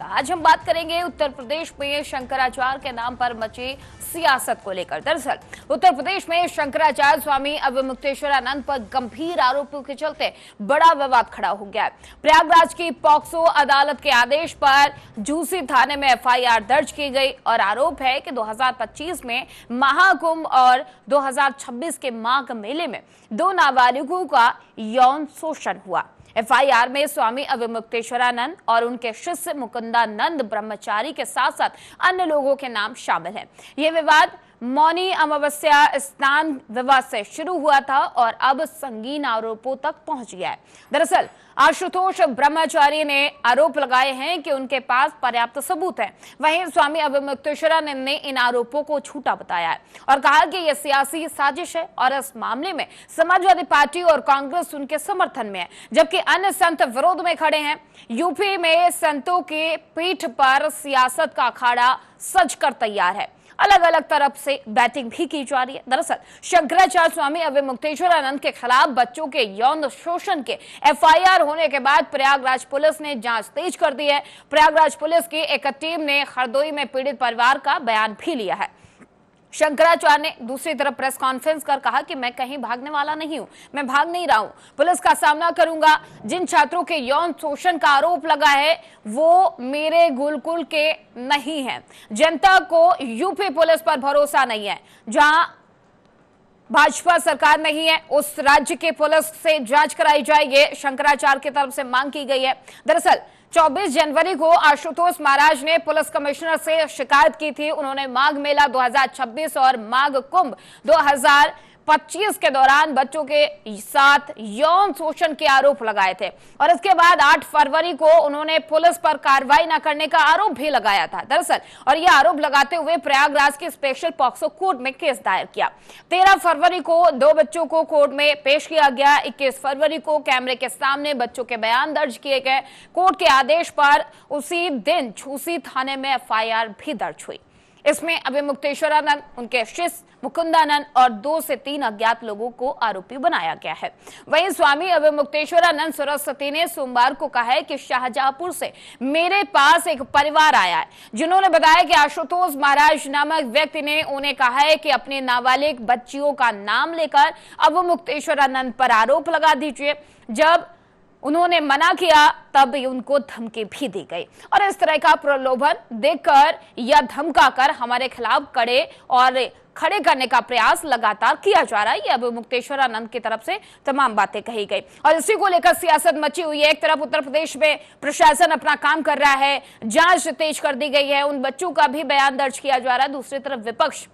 का। आज हम बात करेंगे उत्तर प्रदेश में शंकराचार्य के नाम पर मची सियासत को लेकर। दरअसल उत्तर प्रदेश में शंकराचार्य स्वामी अवमुक्तेश्वरानंद पर गंभीर आरोपों के चलते बड़ा विवाद खड़ा हो गया है। प्रयागराज की पॉक्सो अदालत के आदेश पर झूसी थाने में एफआईआर दर्ज की गई और आरोप है कि 2025 में महाकुंभ और 2026 के माघ मेले में 2 नाबालिगों का यौन शोषण हुआ। एफआईआर में स्वामी अवमुक्तेश्वरानंद और उनके शिष्य मुकुंदानंद ब्रह्मचारी के साथ साथ अन्य लोगों के नाम शामिल हैं। ये विवाद मौनी अमावस्या स्नान विवाद से शुरू हुआ था और अब संगीन आरोपों तक पहुंच गया है। दरअसल आशुतोष ब्रह्मचारी ने आरोप लगाए हैं कि उनके पास पर्याप्त सबूत हैं। वहीं स्वामी अवमुक्तेश्वरानंद ने इन आरोपों को झूठा बताया है और कहा कि यह सियासी साजिश है और इस मामले में समाजवादी पार्टी और कांग्रेस उनके समर्थन में है, जबकि अन्य संत विरोध में खड़े हैं। यूपी में संतों के पीठ पर सियासत का अखाड़ा सज कर तैयार है। अलग अलग तरफ से बैटिंग भी की जा रही है। दरअसल शंकराचार्य स्वामी अवमुक्तेश्वरानंद के खिलाफ बच्चों के यौन शोषण के एफआईआर होने के बाद प्रयागराज पुलिस ने जांच तेज कर दी है। प्रयागराज पुलिस की एक टीम ने हरदोई में पीड़ित परिवार का बयान भी लिया है। शंकराचार्य ने दूसरी तरफ प्रेस कॉन्फ्रेंस कर कहा कि मैं कहीं भागने वाला नहीं हूं, मैं भाग नहीं रहा हूं, पुलिस का सामना करूंगा। जिन छात्रों के यौन शोषण का आरोप लगा है वो मेरे गुरुकुल के नहीं हैं। जनता को यूपी पुलिस पर भरोसा नहीं है। जहां भाजपा सरकार नहीं है उस राज्य के पुलिस से जांच कराई जाए, ये शंकराचार्य की तरफ से मांग की गई है। दरअसल 24 जनवरी को आशुतोष महाराज ने पुलिस कमिश्नर से शिकायत की थी। उन्होंने माघ मेला 2026 और माघ कुंभ 2025 के दौरान बच्चों के साथ यौन शोषण के आरोप लगाए थे और इसके बाद 8 फरवरी को उन्होंने पुलिस पर कार्रवाई न करने का आरोप भी लगाया था। दरअसल और यह आरोप लगाते हुए प्रयागराज की स्पेशल पॉक्सो कोर्ट में केस दायर किया। 13 फरवरी को 2 बच्चों को कोर्ट में पेश किया गया। 21 फरवरी को कैमरे के सामने बच्चों के बयान दर्ज किए गए। कोर्ट के आदेश पर उसी दिन झूसी थाने में एफआईआर भी दर्ज हुई। इसमें अवमुक्तेश्वरानंद, उनके शिष्य मुकुंदानंद और 2 से 3 अज्ञात लोगों को आरोपी बनाया गया है। वहीं स्वामी अवमुक्तेश्वरानंद सरस्वती ने सोमवार को कहा है कि शाहजहांपुर से मेरे पास एक परिवार आया है जिन्होंने बताया कि आशुतोष महाराज नामक व्यक्ति ने उन्हें कहा है कि अपने नाबालिग बच्चियों का नाम लेकर अवमुक्तेश्वरानंद पर आरोप लगा दीजिए। जब उन्होंने मना किया तब उनको धमकी भी दी गई और इस तरह का प्रलोभन देकर या धमकाकर हमारे खिलाफ खड़े करने का प्रयास लगातार किया जा रहा है। ये अवमुक्तेश्वरानंद की तरफ से तमाम बातें कही गई और इसी को लेकर सियासत मची हुई है। एक तरफ उत्तर प्रदेश में प्रशासन अपना काम कर रहा है, जांच तेज कर दी गई है, उन बच्चों का भी बयान दर्ज किया जा रहा है। दूसरी तरफ विपक्ष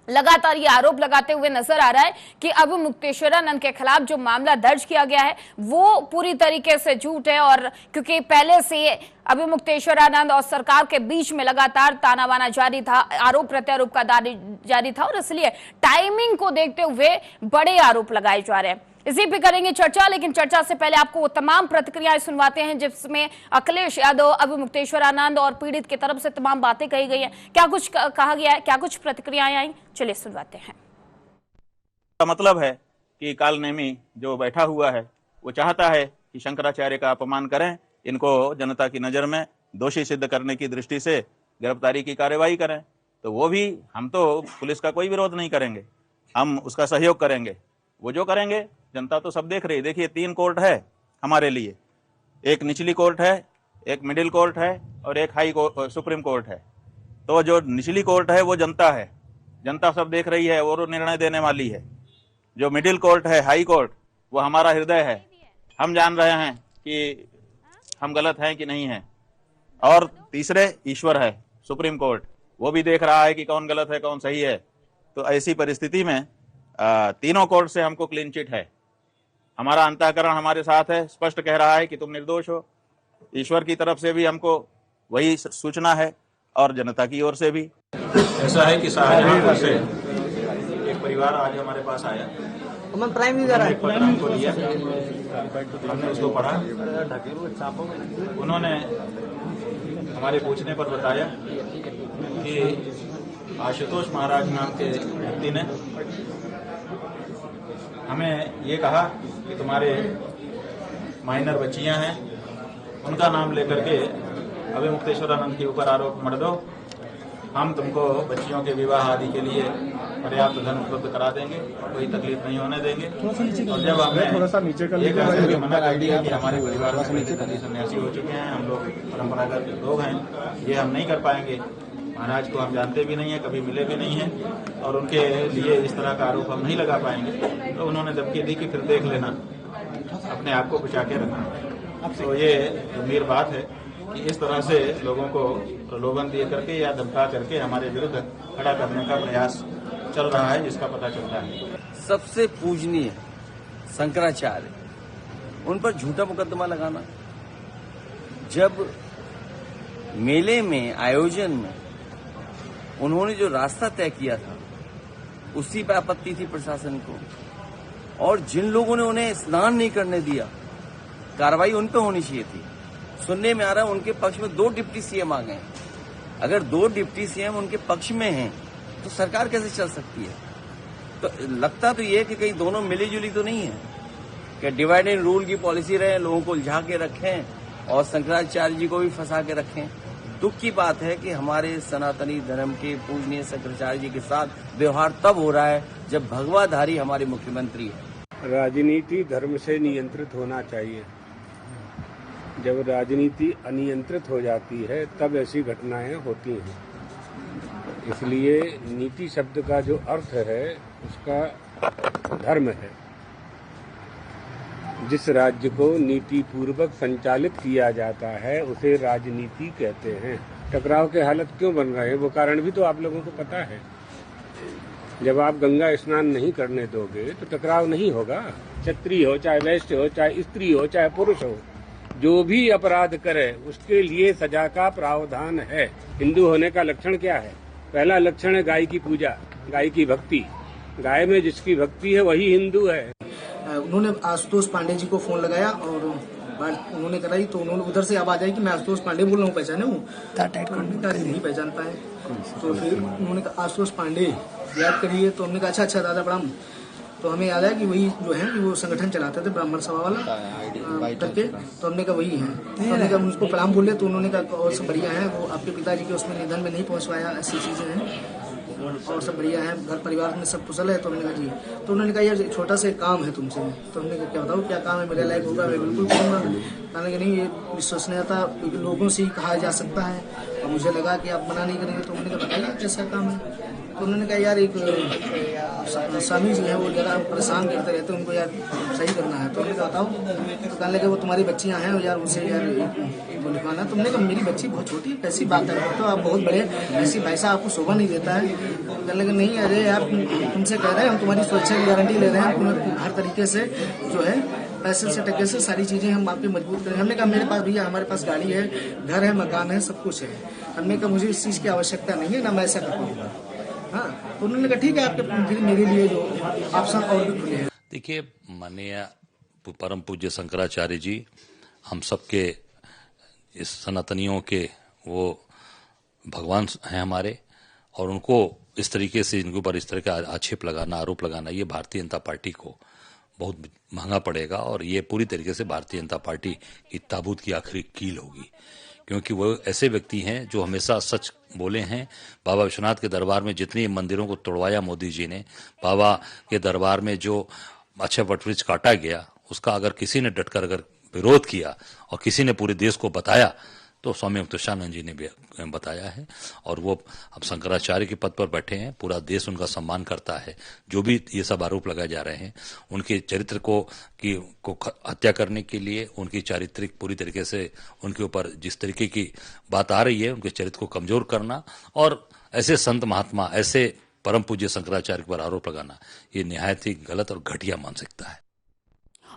लगातार ये आरोप लगाते हुए नजर आ रहा है कि अवमुक्तेश्वरानंद के खिलाफ जो मामला दर्ज किया गया है वो पूरी तरीके से झूठ है और क्योंकि पहले से अवमुक्तेश्वरानंद और सरकार के बीच में लगातार ताना बाना जारी था, आरोप प्रत्यारोप का जारी था और इसलिए टाइमिंग को देखते हुए बड़े आरोप लगाए जा रहे हैं। इसी पे करेंगे चर्चा, लेकिन चर्चा से पहले आपको वो तमाम प्रतिक्रियाएं सुनवाते हैं जिसमें अखिलेश यादव, अवमुक्तेश्वरानंद और पीड़ित की तरफ से तमाम बातें कही गई है। क्या कुछ कहा गया है, क्या कुछ प्रतिक्रियाएं आई, चलिए सुनवाते हैं। मतलब है कि कालनेमी जो बैठा हुआ है वो चाहता है कि शंकराचार्य का अपमान करें, इनको जनता की नजर में दोषी सिद्ध करने की दृष्टि से गिरफ्तारी की कार्यवाही करें। तो वो भी, हम तो पुलिस का कोई विरोध नहीं करेंगे, हम उसका सहयोग करेंगे। वो जो करेंगे जनता तो सब देख रही है। देखिए 3 कोर्ट है हमारे लिए, एक निचली कोर्ट है, एक मिडिल कोर्ट है और एक सुप्रीम कोर्ट है। तो जो निचली कोर्ट है वो जनता है, जनता सब देख रही है और निर्णय देने वाली है। जो मिडिल कोर्ट है, हाई कोर्ट, वो हमारा हृदय है। हम जान रहे हैं कि हम गलत हैं कि नहीं हैं। और तीसरे ईश्वर है, सुप्रीम कोर्ट, वो भी देख रहा है कि कौन गलत है कौन सही है। तो ऐसी परिस्थिति में तीनों कोर्ट से हमको क्लीन चिट है। हमारा अंतःकरण हमारे साथ है, स्पष्ट कह रहा है कि तुम निर्दोष हो। ईश्वर की तरफ से भी हमको वही सूचना है और जनता की ओर से भी। ऐसा है कि शाहजहांपुर से एक परिवार आज हमारे पास आया, एक पत्र हमको लिया, हमने उसको पढ़ा। उन्होंने हमारे पूछने पर बताया कि आशुतोष महाराज नाम के व्यक्ति ने हमें ये कहा कि तुम्हारे माइनर बच्चियां हैं, उनका नाम लेकर के अभिमुक्तेश्वरानंद के ऊपर आरोप मत दो, हम तुमको बच्चियों के विवाह आदि के लिए पर्याप्त धन उपलब्ध करा देंगे, कोई तकलीफ नहीं होने देंगे। और जब हमने ये कहकर के मना कर दिया कि हमारे परिवार में पति सन्यासी हो चुके हैं, हम लोग परंपरागत लोग हैं, ये हम नहीं कर पाएंगे, महाराज को हम जानते भी नहीं है, कभी मिले भी नहीं हैं, और उनके लिए इस तरह का आरोप हम नहीं लगा पाएंगे, तो उन्होंने धमकी दी कि फिर देख लेना, अपने आप को बचा के रखना। तो ये गंभीर बात है कि इस तरह से लोगों को प्रलोभन दिए करके या धमका करके हमारे विरुद्ध खड़ा करने का प्रयास चल रहा है, जिसका पता चलता है। सबसे पूजनीय शंकराचार्य, उन पर झूठा मुकदमा लगाना, जब मेले में आयोजन में उन्होंने जो रास्ता तय किया था उसी पर आपत्ति थी प्रशासन को, और जिन लोगों ने उन्हें स्नान नहीं करने दिया, कार्रवाई उन पर होनी चाहिए थी। सुनने में आ रहा है उनके पक्ष में 2 डिप्टी सीएम आ गए। अगर 2 डिप्टी सीएम उनके पक्ष में हैं तो सरकार कैसे चल सकती है? तो लगता तो ये कि कहीं दोनों मिली जुली तो नहीं है, कि डिवाइड एंड रूल की पॉलिसी रहे, लोगों को उलझा के रखें और शंकराचार्य जी को भी फंसा के रखें। दुख की बात है कि हमारे सनातनी धर्म के पूजनीय शंकराचार्य जी के साथ व्यवहार तब हो रहा है जब भगवाधारी हमारे मुख्यमंत्री है। राजनीति धर्म से नियंत्रित होना चाहिए। जब राजनीति अनियंत्रित हो जाती है तब ऐसी घटनाएं होती हैं। इसलिए नीति शब्द का जो अर्थ है उसका धर्म है। जिस राज्य को नीति पूर्वक संचालित किया जाता है उसे राजनीति कहते हैं। टकराव के हालत क्यों बन रहे हैं वो कारण भी तो आप लोगों को पता है। जब आप गंगा स्नान नहीं करने दोगे तो टकराव नहीं होगा। क्षत्रिय हो, चाहे वैश्य हो, चाहे स्त्री हो, चाहे पुरुष हो, जो भी अपराध करे उसके लिए सजा का प्रावधान है। हिंदू होने का लक्षण क्या है? पहला लक्षण है गाय की पूजा, गाय की भक्ति। गाय में जिसकी भक्ति है वही हिंदू है। उन्होंने आशुतोष पांडे जी को फोन लगाया और उन्होंने कराई, तो उन्होंने उधर से आवाज आई कि मैं आशुतोष पांडे बोल रहा हूँ, पहचाने हूँ? नहीं पहचान पाए। तो फिर उन्होंने कहा आशुतोष पांडे याद करिए, तो हमने कहा अच्छा दादा प्रणाम। तो हमें याद आया कि वही जो है कि वो संगठन चलाते थे ब्राह्मण सभा वाला करके, तो हमने कहा वही है। तो हमने कहा उसको प्रणाम बोले, तो उन्होंने कहा और सब बढ़िया है, वो आपके पिताजी के उसमें निधन में नहीं पहुँच पाया, ऐसी चीजें हैं और सब बढ़िया है, घर परिवार में सब कुशल है। तो हमने कहा जी, तो उन्होंने कहा यार छोटा सा काम है तुमसे। तो हमने कहा क्या बताओ क्या काम है, मेरे लायक होगा मैं बिल्कुल करूँगा। कहने कि नहीं, ये विश्वसनीयता लोगों से ही कहा जा सकता है, और मुझे लगा कि आप मना नहीं करेंगे। तो उन्होंने कहा बताइए कैसा काम है। तो उन्होंने कहा यार एक स्वामी जी हैं, वो ज़रा परेशान करते रहते हैं, उनको यार सही करना है। तो उन्होंने कहा बताओ। तो कहने लगे वो तुम्हारी बच्चियाँ हैं यार, उनसे यार वो लिखवाना। तुमने कहा मेरी बच्ची बहुत छोटी है, कैसी बात है, तो आप बहुत बड़े, ऐसी पैसा आपको शोभा नहीं देता है। कहने लगे नहीं अरे यार तुमसे कह रहे हैं, हम तुम्हारी सुरक्षा की गारंटी ले रहे हैं, तुम्हें हर तरीके से जो है पैसे से टके से सारी चीज़ें हम आपकी मजबूत करेंगे। हमने कहा मेरे पास भैया हमारे पास गाड़ी है, घर है, मकान है, सब कुछ है। हमने कहा मुझे इस चीज़ की आवश्यकता नहीं है, ना मैं ऐसा कर पाऊँगा। हाँ, तो उन्होंने कहा ठीक है, आपके मेरे लिए जो ऑप्शन और भी खुले हैं। देखिए, माननीय परम पूज्य शंकराचार्य जी हम सबके इस सनातनियों के वो भगवान हैं हमारे, और उनको इस तरीके से इनके ऊपर इस तरह का आक्षेप लगाना, आरोप लगाना, ये भारतीय जनता पार्टी को बहुत महंगा पड़ेगा, और ये पूरी तरीके से भारतीय जनता पार्टी की ताबूत की आखिरी कील होगी। क्योंकि वो ऐसे व्यक्ति हैं जो हमेशा सच बोले हैं। बाबा विश्वनाथ के दरबार में जितने मंदिरों को तोड़वाया मोदी जी ने, बाबा के दरबार में जो अच्छा वटवृक्ष काटा गया, उसका अगर किसी ने डटकर अगर विरोध किया और किसी ने पूरे देश को बताया तो स्वामी मुक्तेश्वरानंद जी ने भी बताया है। और वो अब शंकराचार्य के पद पर बैठे हैं, पूरा देश उनका सम्मान करता है। जो भी ये सब आरोप लगाए जा रहे हैं, उनके चरित्र को हत्या करने के लिए, उनकी चारित्रिक पूरी तरीके से उनके ऊपर जिस तरीके की बात आ रही है, उनके चरित्र को कमजोर करना और ऐसे संत महात्मा, ऐसे परम पूज्य शंकराचार्य पर आरोप लगाना, ये निहायत ही गलत और घटिया मानसिकता है।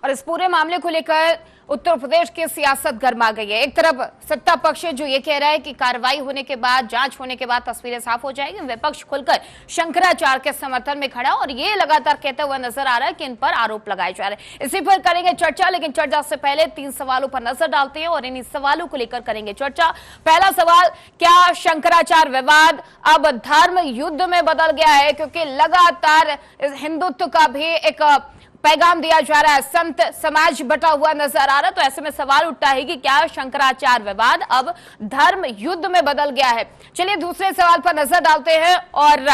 और इस पूरे मामले को लेकर उत्तर प्रदेश की सियासत गर्मा गई है। एक तरफ सत्ता पक्ष जो ये कह रहा है कि कार्रवाई होने के बाद, जांच होने के बाद तस्वीरें साफ हो जाएगी, विपक्ष खुलकर शंकराचार्य के समर्थन में खड़ा और ये लगातार कहता हुआ नजर आ रहा है कि इन पर आरोप लगाए जा रहे हैं। इसी पर करेंगे चर्चा, लेकिन चर्चा से पहले 3 सवालों पर नजर डालते हैं और इन्हीं सवालों को लेकर करेंगे चर्चा। पहला सवाल, क्या शंकराचार्य विवाद अब धर्म युद्ध में बदल गया है? क्योंकि लगातार हिंदुत्व का भी एक पैगाम दिया जा रहा है, संत समाज बटा हुआ नजर आ रहा है। तो ऐसे में सवाल उठता है कि क्या शंकराचार्य विवाद अब धर्म युद्ध में बदल गया है। चलिए दूसरे सवाल पर नजर डालते हैं, और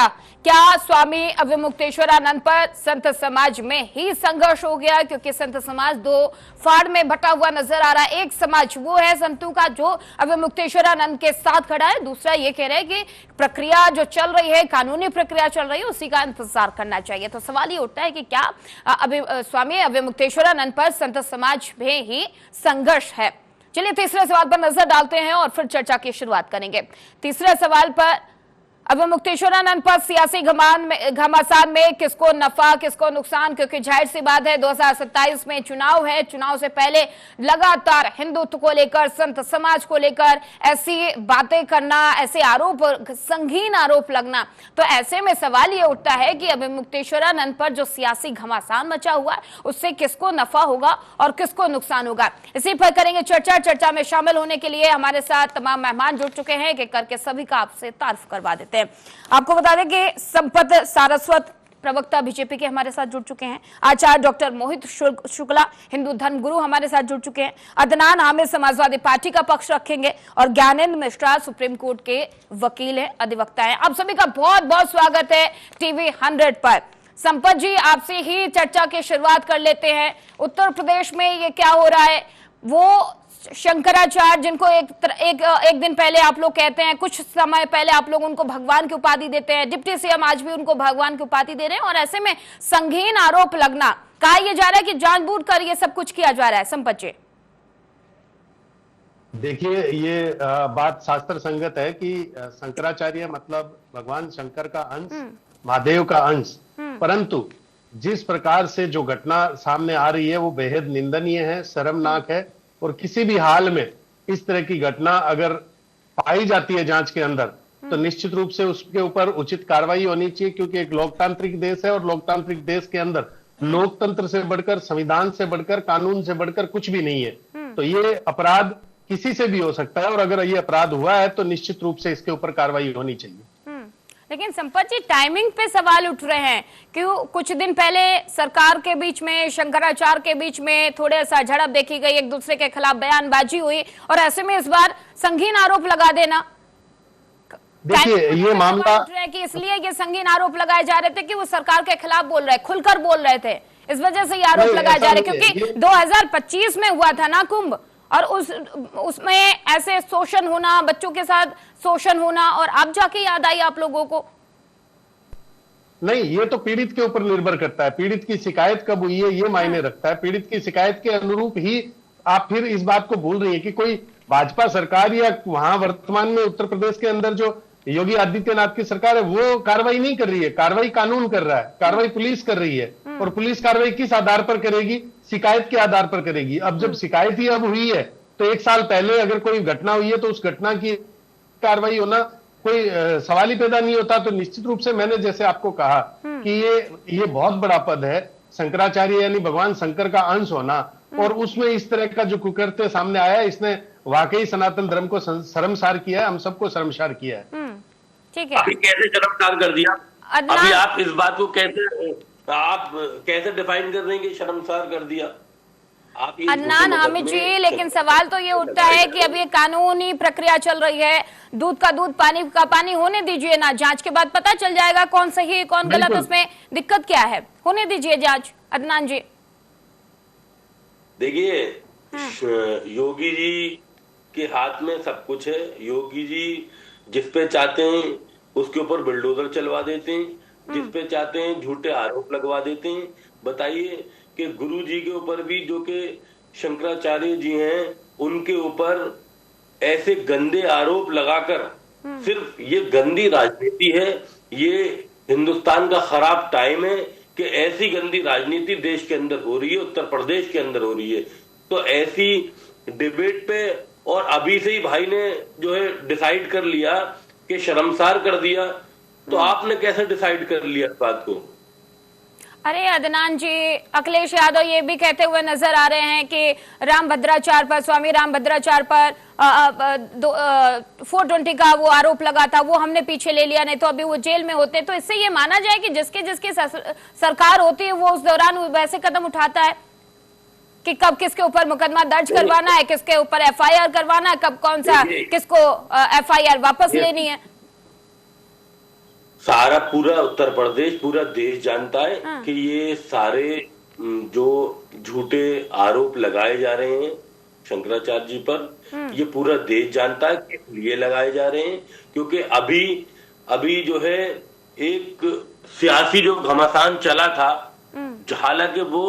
क्या स्वामी अवमुक्तेश्वरानंद पर संत समाज में ही संघर्ष हो गया, क्योंकि संत समाज दो फाड़ में बटा हुआ नजर आ रहा है। एक समाज वो है संतों का जो अवमुक्तेश्वरानंद के साथ खड़ा है, दूसरा ये कह रहे हैं कि प्रक्रिया जो चल रही है, कानूनी प्रक्रिया चल रही है, उसी का इंतजार करना चाहिए। तो सवाल ये उठता है कि क्या स्वामी अवमुक्तेश्वरानंद पर संत समाज में ही संघर्ष है। चलिए तीसरे सवाल पर नजर डालते हैं और फिर चर्चा की शुरुआत करेंगे। तीसरे सवाल पर अवमुक्तेश्वरानंद पर सियासी घमासान में किसको नफा किसको नुकसान, क्योंकि जाहिर सी बात है 2027 में चुनाव है। चुनाव से पहले लगातार हिंदुत्व को लेकर, संत समाज को लेकर ऐसी बातें करना, ऐसे आरोप, संगीन आरोप लगना, तो ऐसे में सवाल ये उठता है कि अवमुक्तेश्वरानंद पर जो सियासी घमासान मचा हुआ है उससे किसको नफा होगा और किसको नुकसान होगा। इसी पर करेंगे चर्चा। चर्चा में शामिल होने के लिए हमारे साथ तमाम मेहमान जुड़ चुके हैं, एक करके सभी का आपसे तारीफ करवा देते हैं। आपको बता दें कि संपत सारस्वत प्रवक्ता बीजेपी के हमारे साथ जुड़ चुके हैं, आचार्य डॉक्टर मोहित शुक्ला हिंदू धर्म गुरु हमारे साथ जुड़ चुके हैं, अदनान हामिद समाजवादी पार्टी का पक्ष रखेंगे, और ज्ञानेंद्र मिश्रा सुप्रीम कोर्ट के वकील हैं, अधिवक्ता हैं। आप सभी का बहुत बहुत स्वागत है टीवी 100 पर। संपत जी, आपसे ही चर्चा की शुरुआत कर लेते हैं। उत्तर प्रदेश में ये क्या हो रहा है, वो शंकराचार्य जिनको एक दिन पहले आप लोग कहते हैं, कुछ समय पहले आप लोग उनको भगवान की उपाधि देते हैं, डिप्टी सीएम आज भी उनको भगवान की उपाधि दे रहे हैं, और ऐसे में संगीन आरोप लगना, कहा यह जा रहा है कि जानबूझकर ये सब कुछ किया जा रहा है। संपत जी, देखिए, ये बात शास्त्र संगत है कि शंकराचार्य मतलब भगवान शंकर का अंश, महादेव का अंश, परंतु जिस प्रकार से जो घटना सामने आ रही है वो बेहद निंदनीय है, शर्मनाक है, और किसी भी हाल में इस तरह की घटना अगर पाई जाती है जांच के अंदर तो निश्चित रूप से उसके ऊपर उचित कार्रवाई होनी चाहिए, क्योंकि एक लोकतांत्रिक देश है और लोकतांत्रिक देश के अंदर लोकतंत्र से बढ़कर, संविधान से बढ़कर, कानून से बढ़कर कुछ भी नहीं है। तो ये अपराध किसी से भी हो सकता है, और अगर ये अपराध हुआ है तो निश्चित रूप से इसके ऊपर कार्रवाई होनी चाहिए। लेकिन संपत जी, टाइमिंग पे सवाल उठ रहे हैं, क्यों कुछ दिन पहले सरकार के बीच में, शंकराचार्य के बीच में थोड़े सा झड़प देखी गई, एक दूसरे के खिलाफ बयानबाजी हुई, और ऐसे में इस बार संगीन आरोप लगा देना। देखिए, ये मामला कि इसलिए ये संगीन आरोप लगाए जा रहे थे कि वो सरकार के खिलाफ बोल रहे, खुलकर बोल रहे थे, इस वजह से ये आरोप लगाए जा रहे, क्योंकि 2025 में हुआ था ना कुंभ, और उसमें ऐसे शोषण होना, बच्चों के साथ शोषण होना, और अब जाके याद आई आप लोगों को। नहीं, ये तो पीड़ित के ऊपर निर्भर करता है, पीड़ित की शिकायत कब हुई है ये मायने रखता है। पीड़ित की शिकायत के अनुरूप ही आप फिर इस बात को भूल रही है कि कोई भाजपा सरकार या वहां वर्तमान में उत्तर प्रदेश के अंदर जो योगी आदित्यनाथ की सरकार है वो कार्रवाई नहीं कर रही है, कार्रवाई कानून कर रहा है, कार्रवाई पुलिस कर रही है, और पुलिस कार्रवाई किस आधार पर करेगी? शिकायत के आधार पर करेगी। अब जब शिकायत ही अब हुई है तो एक साल पहले अगर कोई घटना हुई है तो उस घटना की कार्रवाई होना कोई सवाल ही पैदा नहीं होता। तो निश्चित रूप से मैंने जैसे आपको कहा कि ये बहुत बड़ा पद है, शंकराचार्य यानी भगवान शंकर का अंश होना, और उसमें इस तरह का जो कुकृत्य सामने आया, इसने वाकई सनातन धर्म को शर्मसार किया है, हम सबको शर्मसार किया है। ठीक है, अभी कैसे शर्मसार कर दिया? अभी आप इस बात को कैसे डिफाइन कर रहे हैं कि शर्मसार कर दिया? अदनान हामिद जी, लेकिन सवाल तो ये उठता है कि अभी कानूनी प्रक्रिया चल रही है, दूध का दूध, पानी का पानी होने दीजिए ना, जांच के बाद पता चल जाएगा कौन सही कौन गलत, उसमें दिक्कत क्या है, होने दीजिए जांच। अदनान जी, देखिए, योगी जी के हाथ में सब कुछ है। योगी जी जिस पे चाहते हैं उसके ऊपर बुलडोजर चलवा देते हैं, जिस पे चाहते हैं झूठे आरोप लगवा देते हैं। बताइए कि गुरु जी के ऊपर भी, जो कि शंकराचार्य जी हैं, उनके ऊपर ऐसे गंदे आरोप लगाकर, सिर्फ ये गंदी राजनीति है, ये हिंदुस्तान का खराब टाइम है कि ऐसी गंदी राजनीति देश के अंदर हो रही है, उत्तर प्रदेश के अंदर हो रही है। तो ऐसी डिबेट पे, और अभी से ही भाई ने जो है डिसाइड कर लिया कि शर्मसार कर दिया, तो आपने कैसे डिसाइड कर लिया इस बात को? अरे अदनान जी, अखिलेश यादव ये भी कहते हुए नजर आ रहे हैं कि रामभद्राचार्य पर, स्वामी रामभद्राचार्य पर 420 का वो आरोप लगा था, वो हमने पीछे ले लिया, नहीं तो अभी वो जेल में होते। तो इससे ये माना जाए कि जिसके जिसकी सरकार होती है वो उस दौरान वैसे कदम उठाता है कि कब किसके ऊपर मुकदमा दर्ज करवाना है, किसके ऊपर FIR करवाना है, कब कौन सा किसको FIR वापस लेनी है। सारा पूरा उत्तर प्रदेश, पूरा देश जानता है कि ये सारे जो झूठे आरोप लगाए जा रहे हैं शंकराचार्य जी पर, ये पूरा देश जानता है कि लिए लगाए जा रहे हैं। क्योंकि अभी जो है एक सियासी जो घमासान चला था, हालांकि वो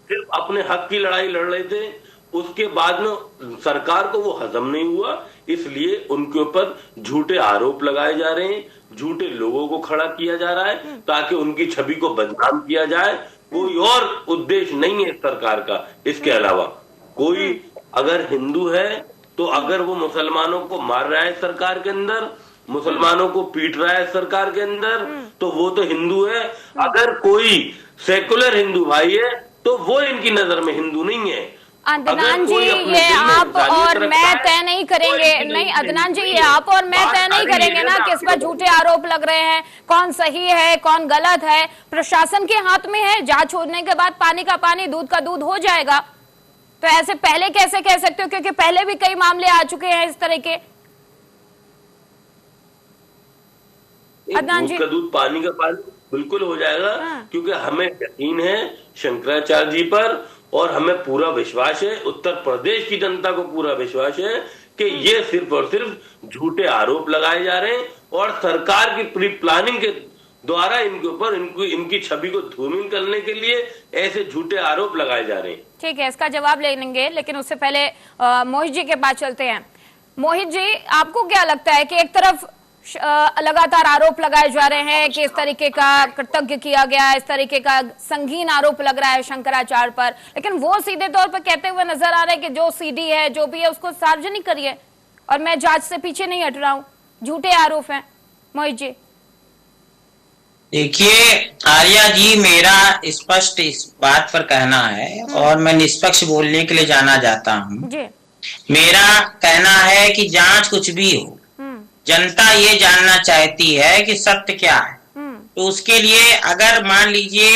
सिर्फ अपने हक की लड़ाई लड़ रहे थे, उसके बाद में सरकार को वो हजम नहीं हुआ, इसलिए उनके ऊपर झूठे आरोप लगाए जा रहे हैं, झूठे लोगों को खड़ा किया जा रहा है ताकि उनकी छवि को बदनाम किया जाए। कोई और उद्देश्य नहीं है सरकार का। इसके अलावा कोई अगर हिंदू है तो अगर वो मुसलमानों को मार रहा है सरकार के अंदर, मुसलमानों को पीट रहा है सरकार के अंदर, तो वो तो हिंदू है। अगर कोई सेकुलर हिंदू भाई है तो वो इनकी नजर में हिंदू नहीं है। अदनान जी, ये आप और मैं तय नहीं करेंगे, नहीं अदनान जी, ये आप और मैं तय नहीं करेंगे ना किस पर झूठे आरोप लग रहे हैं, कौन सही है कौन गलत है, प्रशासन के हाथ में है। जांच होने के बाद पानी का पानी दूध का दूध हो जाएगा। तो ऐसे पहले कैसे कह सकते हो, क्योंकि पहले भी कई मामले आ चुके हैं इस तरह के। अदनान जी, दूध का दूध पानी का पानी बिल्कुल हो जाएगा। क्योंकि हमें यकीन है शंकराचार्य जी पर, और हमें पूरा विश्वास है, उत्तर प्रदेश की जनता को पूरा विश्वास है कि ये सिर्फ और सिर्फ झूठे आरोप लगाए जा रहे हैं और सरकार की प्री प्लानिंग के द्वारा इनके ऊपर इनकी छवि को धूमिल करने के लिए ऐसे झूठे आरोप लगाए जा रहे हैं। ठीक है, इसका जवाब ले लेंगे, लेकिन उससे पहले मोहित जी के पास चलते हैं। मोहित जी, आपको क्या लगता है कि एक तरफ लगातार आरोप लगाए जा रहे हैं कि इस तरीके का कृतज्ञ किया गया, इस तरीके का संगीन आरोप लग रहा है शंकराचार्य पर, लेकिन वो सीधे तौर पर कहते हुए नजर आ रहे हैं कि जो CD है, जो भी है, उसको सार्वजनिक करिए और मैं जांच से पीछे नहीं हट रहा हूं, झूठे आरोप हैं। मोहित जी, देखिए आर्या जी, मेरा स्पष्ट इस बात पर कहना है और मैं निष्पक्ष बोलने के लिए जाना चाहता हूँ जी। मेरा कहना है कि जांच कुछ भी हो, जनता ये जानना चाहती है कि सत्य क्या है। तो उसके लिए अगर मान लीजिए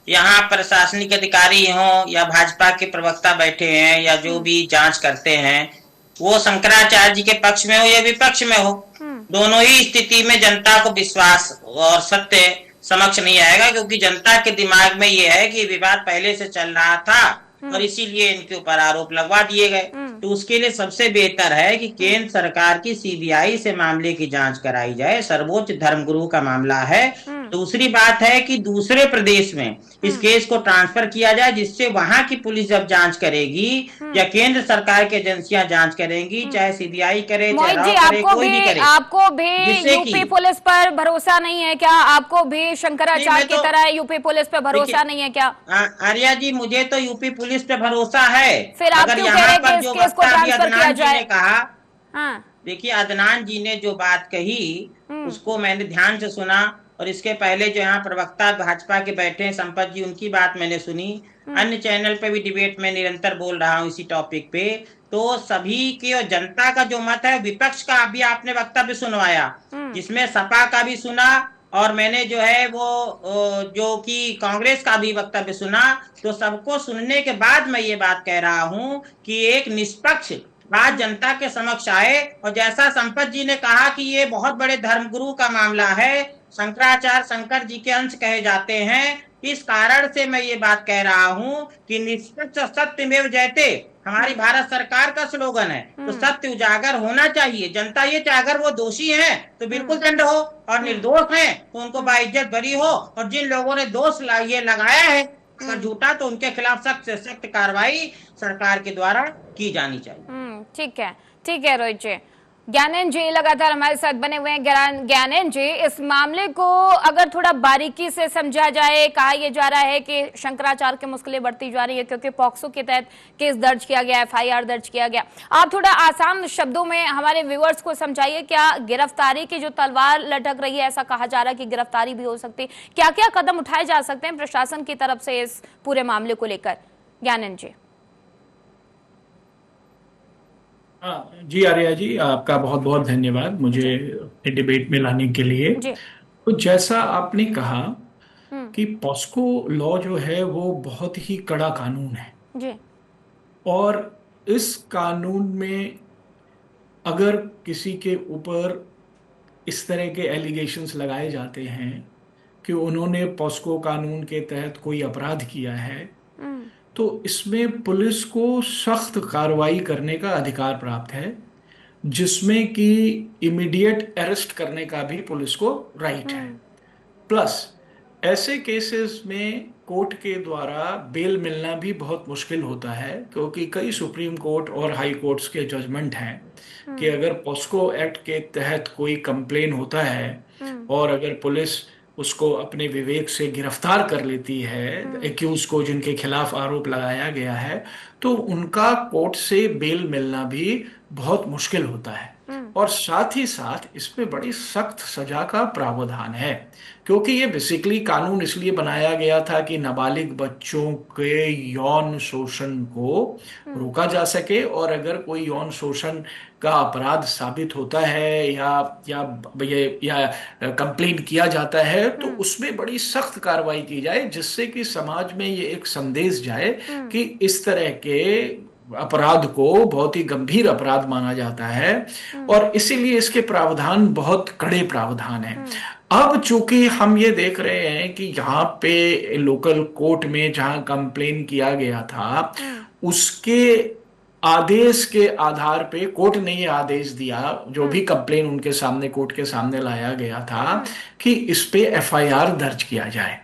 यहाँ प्रशासनिक अधिकारी हो या भाजपा के प्रवक्ता बैठे हैं या जो भी जांच करते हैं, वो शंकराचार्य जी के पक्ष में हो या विपक्ष में हो, दोनों ही स्थिति में जनता को विश्वास और सत्य समक्ष नहीं आएगा। क्योंकि जनता के दिमाग में ये है कि विवाद पहले से चल रहा था और इसीलिए इनके ऊपर आरोप लगवा दिए गए। तो उसके लिए सबसे बेहतर है कि केंद्र सरकार की CBI से मामले की जांच कराई जाए, सर्वोच्च धर्मगुरु का मामला है। दूसरी बात है कि दूसरे प्रदेश में इस केस को ट्रांसफर किया जाए, जिससे वहां की पुलिस जब जांच करेगी या केंद्र सरकार की एजेंसियां जांच करेंगी, चाहे CBI करे चाहे राव करे, कोई भी करे। आपको भी यूपी पुलिस पर भरोसा नहीं है क्या? आपको भी शंकराचार्य की तरह यूपी पुलिस पर भरोसा नहीं है क्या? आर्या जी, मुझे तो यूपी पुलिस पे भरोसा है। फिर आप क्यों कह रहे हैं कि इस केस को ट्रांसफर किया जाए? कहा, देखिए अदनान जी ने जो बात कही उसको मैंने ध्यान से सुना, और इसके पहले जो यहाँ प्रवक्ता भाजपा के बैठे हैं संपत जी, उनकी बात मैंने सुनी। अन्य चैनल पे भी डिबेट में निरंतर बोल रहा हूँ इसी टॉपिक पे। तो सभी की और जनता का जो मत है, विपक्ष का भी आपने वक्तव्य सुनवाया, जिसमें सपा का भी सुना और मैंने जो है वो जो कि कांग्रेस का भी वक्तव्य सुना। तो सबको सुनने के बाद मैं ये बात कह रहा हूँ कि एक निष्पक्ष बात जनता के समक्ष आए। और जैसा संपत जी ने कहा कि ये बहुत बड़े धर्मगुरु का मामला है, शंकराचार्य शंकर जी के अंश कहे जाते हैं, इस कारण से मैं ये बात कह रहा हूँ कि निष्पक्ष सत्यमेव जयते हमारी भारत सरकार का स्लोगन है। तो सत्य उजागर होना चाहिए। जनता ये चाहे अगर वो दोषी हैं तो बिल्कुल दंड हो, और निर्दोष हैं तो उनको बाइज्जत बरी हो, और जिन लोगों ने दोष ये लगाया है अगर झूठा, तो उनके खिलाफ सख्त से सख्त कार्रवाई सरकार के द्वारा की जानी चाहिए। ठीक है रोहित जी, ज्ञानेंद्र जी लगातार हमारे साथ बने हुए हैं। ज्ञानेंद्र जी, इस मामले को अगर थोड़ा बारीकी से समझा जाए, कहा यह जा रहा है कि शंकराचार्य की मुश्किलें बढ़ती जा रही है क्योंकि पॉक्सो के तहत केस दर्ज किया गया, FIR दर्ज किया गया। आप थोड़ा आसान शब्दों में हमारे व्यूअर्स को समझाइए, क्या गिरफ्तारी की जो तलवार लटक रही है, ऐसा कहा जा रहा है कि गिरफ्तारी भी हो सकती है, क्या क्या कदम उठाए जा सकते हैं प्रशासन की तरफ से इस पूरे मामले को लेकर? ज्ञानेंद्र जी। जी आर्या जी, आपका बहुत बहुत धन्यवाद मुझे डिबेट में लाने के लिए। तो जैसा आपने कहा कि पॉस्को लॉ जो है वो बहुत ही कड़ा कानून है जी। और इस कानून में अगर किसी के ऊपर इस तरह के एलिगेशंस लगाए जाते हैं कि उन्होंने पॉस्को कानून के तहत कोई अपराध किया है, तो इसमें पुलिस को सख्त कार्रवाई करने का अधिकार प्राप्त है, जिसमें कि इमीडिएट अरेस्ट करने का भी पुलिस को राइट है। प्लस ऐसे केसेस में कोर्ट के द्वारा बेल मिलना भी बहुत मुश्किल होता है, क्योंकि कई सुप्रीम कोर्ट और हाई कोर्ट्स के जजमेंट हैं कि अगर पॉस्को एक्ट के तहत कोई कंप्लेन होता है और अगर पुलिस उसको अपने विवेक से गिरफ्तार कर लेती है एक्यूज को जिनके खिलाफ आरोप लगाया गया है, तो उनका कोर्ट से बेल मिलना भी बहुत मुश्किल होता है। और साथ ही साथ इसमें बड़ी सख्त सजा का प्रावधान है, क्योंकि ये बेसिकली कानून इसलिए बनाया गया था कि नाबालिग बच्चों के यौन शोषण को रोका जा सके, और अगर कोई यौन शोषण का अपराध साबित होता है या कंप्लेन किया जाता है तो उसमें बड़ी सख्त कार्रवाई की जाए, जिससे कि समाज में ये एक संदेश जाए कि इस तरह के अपराध को बहुत ही गंभीर अपराध माना जाता है, और इसीलिए इसके प्रावधान बहुत कड़े प्रावधान हैं। अब चूंकि हम ये देख रहे हैं कि यहाँ पे लोकल कोर्ट में जहां कंप्लेन किया गया था, उसके आदेश के आधार पे कोर्ट ने ये आदेश दिया, जो भी कंप्लेन उनके सामने कोर्ट के सामने लाया गया था, कि इस पे FIR दर्ज किया जाए।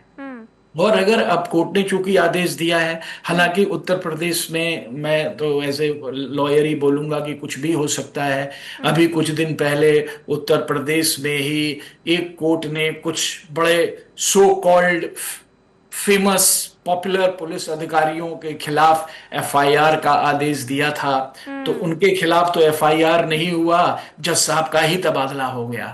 और अगर अब कोर्ट ने चूंकि आदेश दिया है, हालांकि उत्तर प्रदेश में मैं तो ऐसे लॉयर ही बोलूंगा कि कुछ भी हो सकता है। अभी कुछ दिन पहले उत्तर प्रदेश में ही एक कोर्ट ने कुछ बड़े so called famous popular police अधिकारियों के खिलाफ FIR का आदेश दिया था, तो उनके खिलाफ तो FIR नहीं हुआ, जज साहब का ही तबादला हो गया।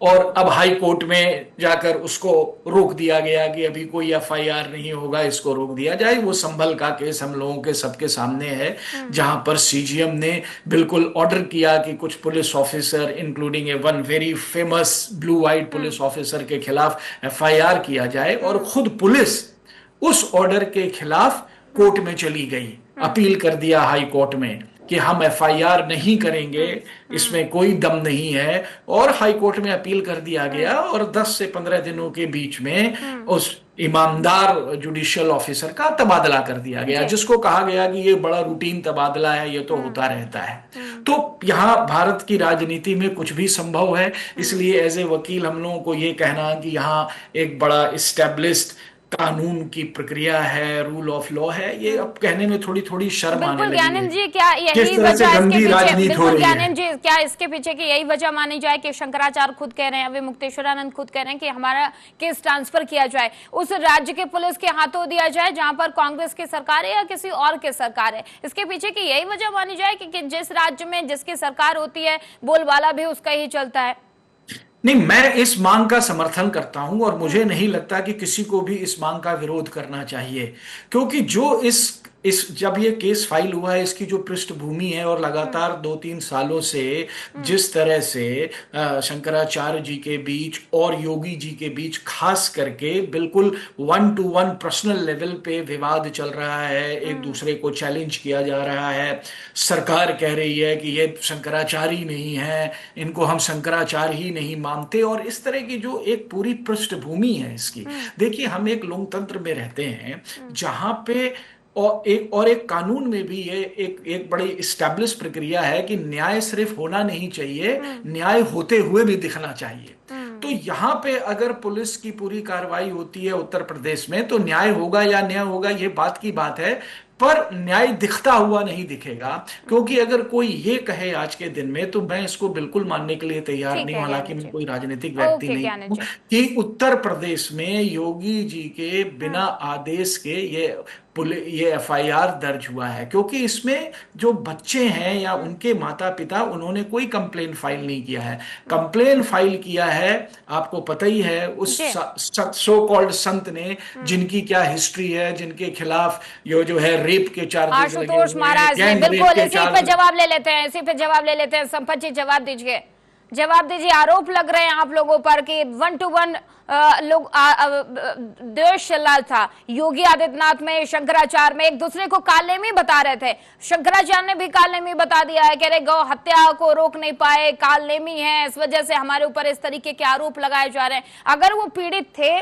और अब हाई कोर्ट में जाकर उसको रोक दिया गया कि अभी कोई FIR नहीं होगा, इसको रोक दिया जाए। वो संभल का केस हम लोगों के सबके सामने है, जहां पर CGM ने बिल्कुल ऑर्डर किया कि कुछ police officer including one very famous blue white police officer के खिलाफ FIR किया जाए, और खुद पुलिस उस ऑर्डर के खिलाफ कोर्ट में चली गई, अपील कर दिया हाई कोर्ट में कि हम FIR नहीं करेंगे, इसमें कोई दम नहीं है, और हाई कोर्ट में अपील कर दिया गया, और 10 से 15 दिनों के बीच में उस ईमानदार जुडिशियल ऑफिसर का तबादला कर दिया गया, जिसको कहा गया कि ये बड़ा रूटीन तबादला है, ये तो होता रहता है। तो यहाँ भारत की राजनीति में कुछ भी संभव है, इसलिए एज ए वकील हम लोगों को ये कहना कि यहाँ एक बड़ा इस्टेब्लिश्ड कानून की प्रक्रिया है, रूल ऑफ लॉ है, ये अब कहने में थोड़ी थोड़ी शर्म आने लगी है। ज्ञानेंद्र जी, क्या यही वजह इसके पीछे की यही वजह मानी जाए कि शंकराचार्य खुद कह रहे हैं, अभी मुक्तेश्वरानंद खुद कह रहे हैं कि हमारा केस ट्रांसफर किया जाए, उस राज्य के पुलिस के हाथों दिया जाए जहां पर कांग्रेस की सरकार है या किसी और की सरकार है? इसके पीछे की यही वजह मानी जाए कि जिस राज्य में जिसकी सरकार होती है, बोलबाला भी उसका ही चलता है? नहीं, मैं इस मांग का समर्थन करता हूं, और मुझे नहीं लगता कि किसी को भी इस मांग का विरोध करना चाहिए, क्योंकि जो जब ये केस फाइल हुआ है, इसकी जो पृष्ठभूमि है, और लगातार 2-3 सालों से जिस तरह से शंकराचार्य जी के बीच और योगी जी के बीच खास करके बिल्कुल 1-to-1 पर्सनल लेवल पे विवाद चल रहा है, एक दूसरे को चैलेंज किया जा रहा है, सरकार कह रही है कि ये शंकराचार्य ही नहीं है, इनको हम शंकराचार्य ही नहीं मानते, और इस तरह की जो एक पूरी पृष्ठभूमि है इसकी। देखिए, हम एक लोकतंत्र में रहते हैं जहां पे और एक कानून में भी ये एक बड़ी इस्टेब्लिश प्रक्रिया है कि न्याय सिर्फ होना नहीं चाहिए, न्याय होते हुए भी दिखना चाहिए। तो यहाँ पे अगर पुलिस की पूरी कार्रवाई होती है उत्तर प्रदेश में, तो न्याय होगा या न्याय होगा ये बात की बात है, पर न्याय दिखता हुआ नहीं दिखेगा। क्योंकि अगर कोई ये कहे आज के दिन में, तो मैं इसको बिल्कुल मानने के लिए तैयार ठीक नहीं है हूं, हालांकि ज्ञानेंद्र मैं जी। कोई राजनीतिक व्यक्ति ओके नहीं हूं, ज्ञानेंद्र जी। कि उत्तर प्रदेश में योगी जी के बिना आदेश के ये एफआईआर दर्ज हुआ है। क्योंकि इसमें जो बच्चे हैं या उनके माता पिता, उन्होंने कोई कंप्लेन फाइल नहीं किया है। कंप्लेन फाइल किया है, आपको पता ही है, उस जी। सो कॉल्ड संत ने, जिनकी क्या हिस्ट्री है, जिनके खिलाफ ये जो है रेप के चार्जेस लगे आशुतोष हुए हैं, महाराज ने गैंग रेप बिल्कुल के इसी पे चार्जेस। जवाब ले लेते हैं, इसी पे जवाब ले लेते हैं। संपत जी जवाब दीजिए, जवाब दीजिए। आरोप लग रहे हैं आप लोगों पर कि 1 to 1 लोग देश चल रहा था योगी आदित्यनाथ में, शंकराचार्य में, एक दूसरे को कालनेमी बता रहे थे। शंकराचार्य ने भी कालनेमी बता दिया है, कह रहे गौ हत्या को रोक नहीं पाए, कालनेमी है, इस वजह से हमारे ऊपर इस तरीके के आरोप लगाए जा रहे हैं। अगर वो पीड़ित थे,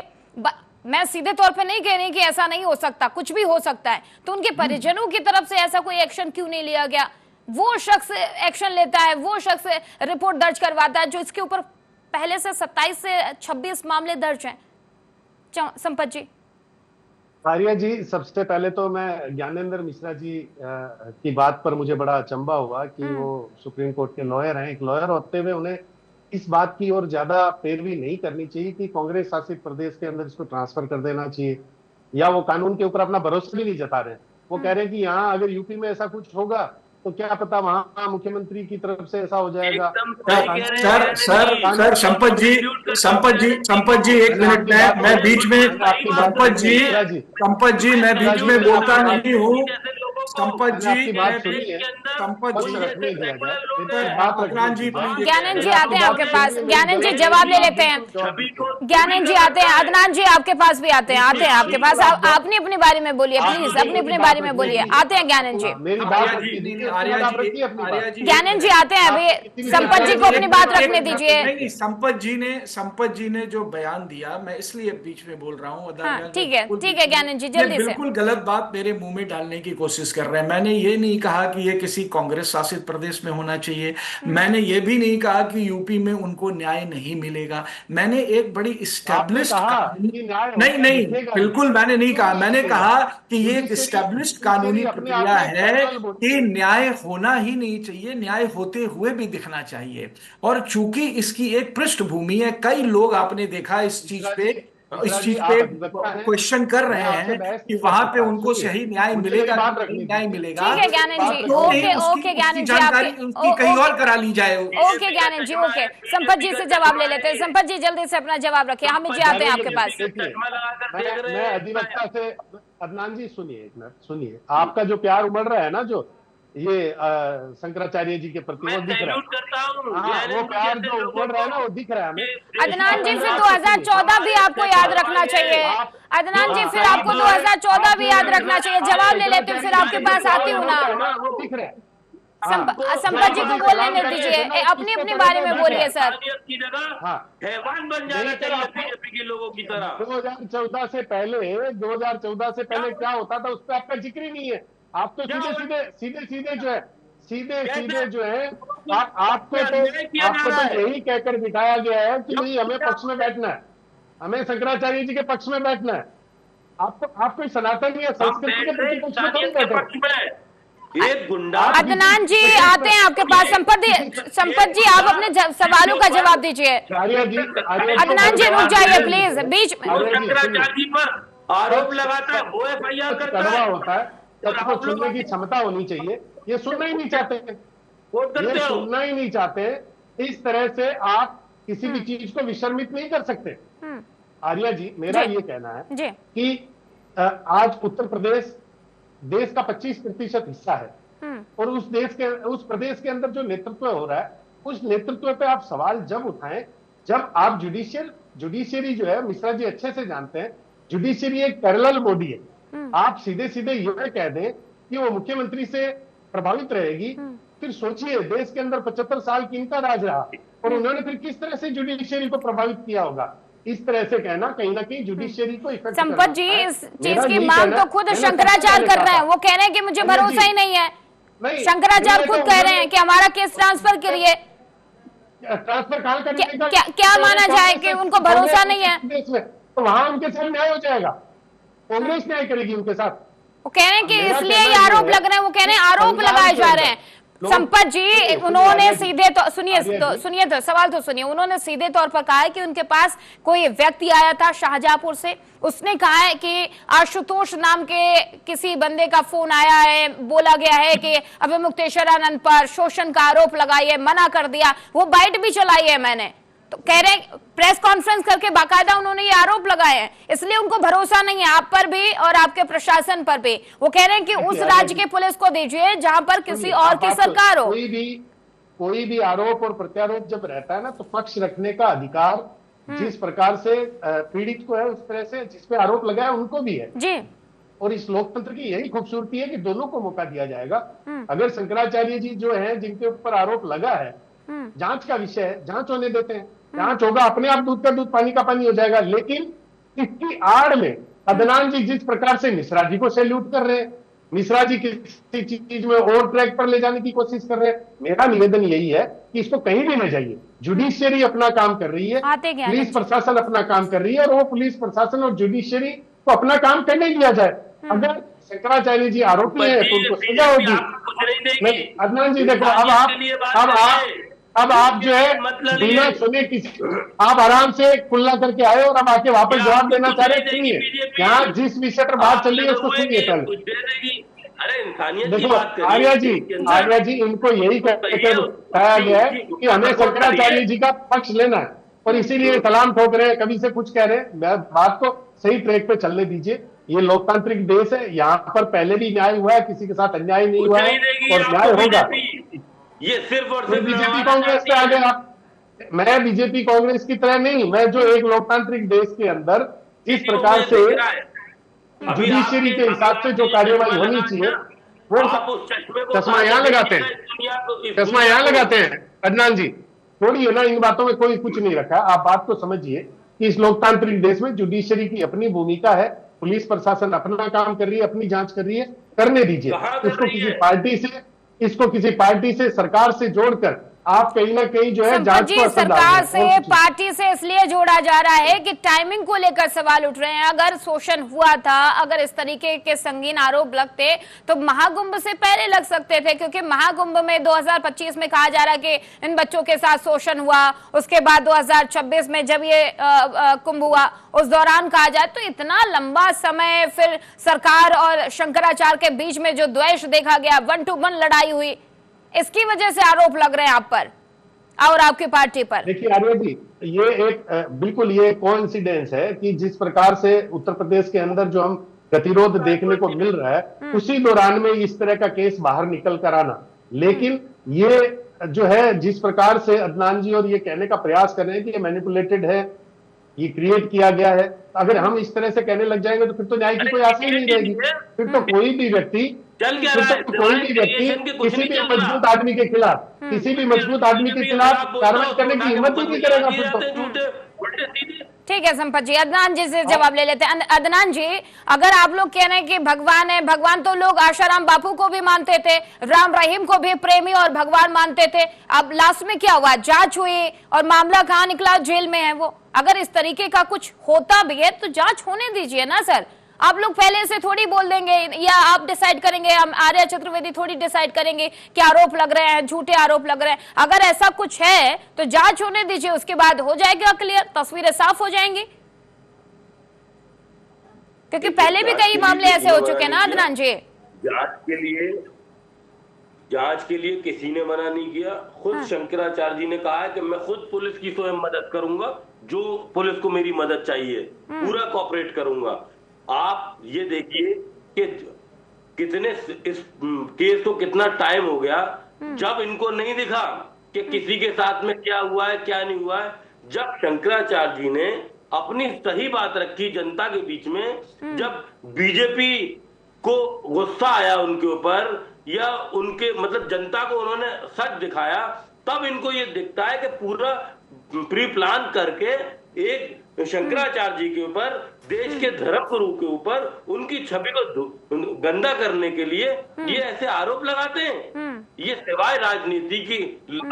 मैं सीधे तौर पे नहीं कह रही कि ऐसा नहीं हो सकता, कुछ भी हो सकता है, तो उनके परिजनों की तरफ से ऐसा कोई एक्शन क्यों नहीं लिया गया? वो शख्स एक्शन लेता है, वो शख्स रिपोर्ट दर्ज करवाता है, जो इसके ऊपर पहले से 27 से 26 मामले दर्ज हैं। संपत जी। आर्या जी, सबसे पहले तो मैं ज्ञानेंद्र मिश्रा जी की बात पर मुझे बड़ा अचंभा हुआ कि वो सुप्रीम कोर्ट के लॉयर हैं। एक लॉयर होते हुए उन्हें इस बात की और ज्यादा पैरवी नहीं करनी चाहिए कि कांग्रेस शासित प्रदेश के अंदर इसको ट्रांसफर कर देना चाहिए, या वो कानून के ऊपर अपना भरोसा भी नहीं जता रहे। वो कह रहे हैं कि यहाँ अगर यूपी में ऐसा कुछ होगा तो क्या पता वहां मुख्यमंत्री की तरफ से ऐसा हो जाएगा। सर संपत जी एक मिनट, मैं बीच में, संपत जी मैं बीच में बोलता नहीं हूँ। संपत जी अदनान जी ज्ञानेंद्र जी आते हैं आपके पास, ज्ञानेंद्र जी जवाब ले लेते हैं। ज्ञानेंद्र जी आते हैं, अदनान जी आपके पास भी आते हैं आपके पास। आपने अपने बारे में बोलिए प्लीज, अपने बारे में बोलिए। आते हैं ज्ञानेंद्र जी। ज्ञानेंद्र जी आते हैं, अभी संपत जी को अपनी बात रखने दीजिए। नहीं, संपत जी ने जो बयान दिया, मैं इसलिए बीच में बोल रहा हूँ। हाँ, ठीक है ज्ञानेंद्र जी, जल्दी से। बिल्कुल गलत बात मेरे मुंह में डालने की कोशिश कर रहे हैं। मैंने ये नहीं कहा कि ये किसी कांग्रेस शासित प्रदेश में होना चाहिए, मैंने ये भी नहीं कहा कि यूपी में उनको न्याय नहीं मिलेगा। मैंने एक बड़ी इस्टेब्लिश्ड, नहीं बिल्कुल मैंने नहीं कहा। मैंने कहा कि ये एक इस्टेब्लिश्ड कानूनी प्रक्रिया है कि न्याय होना ही नहीं चाहिए, न्याय होते हुए भी दिखना चाहिए। और चूंकि इसकी एक पृष्ठभूमि है, कई लोग आपने देखा इस चीज पे क्वेश्चन कर रहे हैं कि वहां पे उनको सही न्याय मिलेगा, न्याय मिलेगा। ठीक है ज्ञानेंद्र जी, ओके ज्ञानेंद्र जी, जानकारी उनकी कहीं और करा ली जाए। ओके ज्ञानेंद्र जी, ओके। संपत जी से जवाब ले लेते हैं। संपत जी जल्दी से अपना जवाब रखिए, हम जी आते हैं आपके पास। मैं अधिवक्ता से, अदनान जी सुनिए एक मिनट, सुनिए। आपका जो प्यार उमड़ रहा है ना, जो ये शंकराचार्य जी के प्रति, वो दिख रहा है। वो प्यार जो उमड़ रहा है ना, वो दिख रहा है हमें। अदनान जी फिर 2014 भी आपको याद रखना चाहिए। अदनान जी फिर आपको 2014 भी याद रखना चाहिए। जवाब ले लेते हैं, फिर आपके पास आती हूँ ना। दिख रहा है। संपत जी को बोलने दे दीजिए, अपने बारे में बोलिए सर। हैवान बन जाना चाहिए बीजेपी के लोगों की तरह। 2014 से पहले क्या होता था, उस पर आपका जिक्र ही नहीं है। आप तो सीधे जो है आपको तो यही कहकर बिठाया गया है कि नहीं, हमें पक्ष में बैठना है, हमें शंकराचार्य जी के पक्ष में बैठना है। आपको सनातन या संस्कृति के प्रति पक्ष में कौन बैठे? एक गुंडा। अदनान जी आते हैं आपके पास। संपत जी आप अपने सवालों का जवाब दीजिए। अदनान जी रुक जाइए प्लीज, बीच में। शंकराचार्य जी पर आरोप लगाता है, वो एफआईआर करता कड़वा है। होता है, सबको सुनने की क्षमता होनी चाहिए। ये सुनना ही नहीं चाहते, इस तरह से आप किसी भी चीज को विशर्मित नहीं कर सकते। आर्या जी, मेरा ये कहना है कि आज उत्तर प्रदेश देश का 25% हिस्सा है, और उस प्रदेश के अंदर जो नेतृत्व हो रहा है, उस नेतृत्व पे आप सवाल जब उठाएं, जब आप जुडिशियरी जो है, मिश्रा जी अच्छे से जानते हैं, जुडिशियरी एक पैरेलल बॉडी है। आप सीधे यह कह दें कि वो मुख्यमंत्री से प्रभावित रहेगी, फिर सोचिए देश के अंदर 75 साल की इनका राज रहा, और उन्होंने फिर किस तरह से जुडिशियरी को प्रभावित किया होगा। इस तरह से कहना कहीं ना कहीं जुडिशियरी को इफेक्ट। संपत जी इस चीज की मांग तो खुद शंकराचार्य कर रहे हैं, वो कह रहे हैं कि मुझे भरोसा ही नहीं है। शंकराचार्य खुद कह रहे हैं कि हमारा केस ट्रांसफर करिए। ट्रांसफर कहाँ करेंगे? क्या माना जाए कि उनको भरोसा नहीं है? तो वहां उनके साथ न्याय हो जाएगा, कांग्रेस न्याय करेगी उनके साथ। वो कह रहे हैं कि मेरा इसलिए कहना ये ये आरोप है लग रहे हैं, वो कह रहे हैं आरोप पंजाब लगाए के जा अंदर रहे हैं। लोग- संपत जी सुनिए, उन्होंने आर्या जी, सीधे तो सुनिए आर्या जी। सुनिए तो सवाल तो सुनिए, उन्होंने सीधे तौर पर कहा है कि उनके पास कोई व्यक्ति आया था शाहजहांपुर से, उसने कहा है कि आशुतोष नाम के किसी बंदे का फोन आया है, बोला गया है कि अभिमुक्तेश्वरानंद पर शोषण का आरोप लगाइए, मना कर दिया, वो बाइट भी चलाई है मैंने। तो कह रहे हैं प्रेस कॉन्फ्रेंस करके बाकायदा उन्होंने ये आरोप लगाए हैं, इसलिए उनको भरोसा नहीं है आप पर भी और आपके प्रशासन पर भी। वो कह रहे हैं कि उस राज्य के पुलिस को दीजिए जहां पर किसी और की सरकार हो। कोई भी आरोप और प्रत्यारोप जब रहता है ना, तो पक्ष रखने का अधिकार जिस प्रकार से पीड़ित को है, उस तरह से जिस पे आरोप लगाया उनको भी है जी। और इस लोकतंत्र की यही खूबसूरती है कि दोनों को मौका दिया जाएगा। अगर शंकराचार्य जी जो है, जिनके ऊपर आरोप लगा है, जांच का विषय है, जांच होने देते हैं, जांच होगा, अपने आप दूध का दूध पानी का पानी हो जाएगा। लेकिन इसकी आड़ में अदनान जी जिस प्रकार से मिश्रा जी को सैल्यूट कर रहे हैं, मिश्रा जी किसी चीज में और ट्रैक पर ले जाने की कोशिश कर रहे हैं, मेरा निवेदन यही है कि इसको कहीं भी न जाइए। जुडिशियरी अपना काम कर रही है, पुलिस प्रशासन अपना काम कर रही है, और वो पुलिस प्रशासन और जुडिशियरी को अपना काम करने दिया जाए। अगर शंकराचार्य जी आरोपी है तो उनको सजा होगी। नहीं अदनान जी देखो, अब आप जो है बिना सुने किसी, आप आराम से कुल्ला करके आए और अब आके वापस जवाब देना चाह रहे। सुनिए, यहाँ जिस विषय पर बात चल रही है उसको सुनिए पहले। अरे इंसानियत देखो आर्या जी इनको यही कहा गया है कि हमें शंकराचार्य जी का पक्ष लेना है और इसीलिए सलाम ठोक रहे हैं, कभी से कुछ कह रहे हैं। बात को सही ट्रैक पे चलने दीजिए। ये लोकतांत्रिक देश है, यहाँ पर पहले भी न्याय हुआ है, किसी के साथ अन्याय नहीं हुआ है और न्याय होगा। ये सिर्फ और सिर्फ बीजेपी कांग्रेस पे आ गया। मैं बीजेपी कांग्रेस की तरह नहीं, मैं जो एक लोकतांत्रिक देश के अंदर जिस प्रकार से जुडिशियरी के हिसाब से जो कार्यवाही होनी चाहिए, वो चश्मा यहाँ लगाते हैं, चश्मा यहाँ लगाते हैं। अदनान जी थोड़ी है ना, इन बातों में कोई कुछ नहीं रखा। आप बात को समझिए कि इस लोकतांत्रिक देश में जुडिशियरी की अपनी भूमिका है, पुलिस प्रशासन अपना काम कर रही है, अपनी जांच कर रही है, करने दीजिए। इसको किसी पार्टी से सरकार से जोड़कर आप कहीं ना कहीं जो है जांच को सरकार से पार्टी से इसलिए जोड़ा जा रहा है कि टाइमिंग को लेकर सवाल उठ रहे हैं। अगर शोषण हुआ था, अगर इस तरीके के संगीन आरोप लगते तो महाकुंभ से पहले लग सकते थे, क्योंकि महाकुंभ में 2025 में कहा जा रहा है कि इन बच्चों के साथ शोषण हुआ, उसके बाद 2026 में जब ये कुंभ हुआ उस दौरान कहा जाए, तो इतना लंबा समय फिर सरकार और शंकराचार्य के बीच में जो द्वेष देखा गया, 1-to-1 लड़ाई हुई, इसकी वजह से आरोप लग रहे हैं आप पर और आपकी पार्टी पर। देखिए आर्या जी, ये एक बिल्कुल ये कोइंसिडेंस है कि जिस प्रकार से उत्तर प्रदेश के अंदर जो हम गतिरोध देखने को मिल रहा है, उसी दौरान में इस तरह का केस बाहर निकल कर आना। लेकिन ये जो है जिस प्रकार से अदनान जी और ये कहने का प्रयास कर रहे हैं कि ये मैनिपुलेटेड है, ये क्रिएट किया गया है, अगर हम इस तरह से कहने लग जाएंगे तो फिर तो न्याय की कोई आशा ही नहीं रहेगी। फिर तो कोई भी व्यक्ति किसी भी मजबूत आदमी के खिलाफ कार्रवाई करने की हिम्मत ही नहीं करेगा फिर तो। ठीक है संपत जी, अदनान जी से जवाब ले लेते हैं। अदनान जी, अगर आप लोग कह रहे हैं कि भगवान है, भगवान तो लोग आशाराम बापू को भी मानते थे, राम रहीम को भी प्रेमी और भगवान मानते थे। अब लास्ट में क्या हुआ, जांच हुई और मामला कहाँ निकला, जेल में है वो। अगर इस तरीके का कुछ होता भी है तो जांच होने दीजिए ना सर। आप लोग पहले से थोड़ी बोल देंगे या आप डिसाइड करेंगे, हम आर्या चतुर्वेदी थोड़ी डिसाइड करेंगे कि आरोप लग रहे हैं, झूठे आरोप लग रहे हैं। अगर ऐसा कुछ है तो जांच होने दीजिए, उसके बाद हो जाएगा क्लियर, तस्वीरें साफ हो जाएंगी। क्योंकि पहले भी कई मामले ऐसे हो चुके हैं ना अदनान जी। जांच के लिए किसी ने मना नहीं किया। खुद शंकराचार्य जी ने कहा है कि मैं खुद पुलिस की स्वयं मदद करूंगा, जो पुलिस को मेरी मदद चाहिए पूरा कोऑपरेट करूंगा। आप ये देखिए कि कितने इस केस को कितना टाइम हो गया जब इनको नहीं दिखा कि किसी के साथ में क्या हुआ है क्या नहीं हुआ है। जब शंकराचार्य जी ने अपनी सही बात रखी जनता के बीच में, जब बीजेपी को गुस्सा आया उनके ऊपर या उनके मतलब जनता को उन्होंने सच दिखाया, तब इनको ये दिखता है कि पूरा प्री प्लान करके एक शंकराचार्य जी के ऊपर, देश के धर्म गुरु के ऊपर उनकी छवि को गंदा करने के लिए ये ऐसे आरोप लगाते हैं। ये सिवाय राजनीति के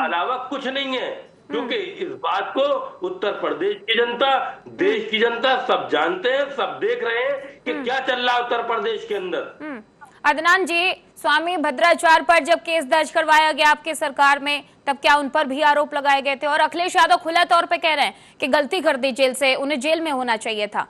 अलावा कुछ नहीं है। क्योंकि इस बात को उत्तर प्रदेश की जनता, देश की जनता सब जानते हैं, सब देख रहे हैं कि क्या चल रहा है उत्तर प्रदेश के अंदर। अदनान जी, स्वामी भद्राचार्य पर जब केस दर्ज करवाया गया आपके सरकार में, तब क्या उन पर भी आरोप लगाए गए थे? और अखिलेश यादव खुला तौर पे कह रहे हैं कि गलती कर दी जेल से, उन्हें जेल में होना चाहिए था।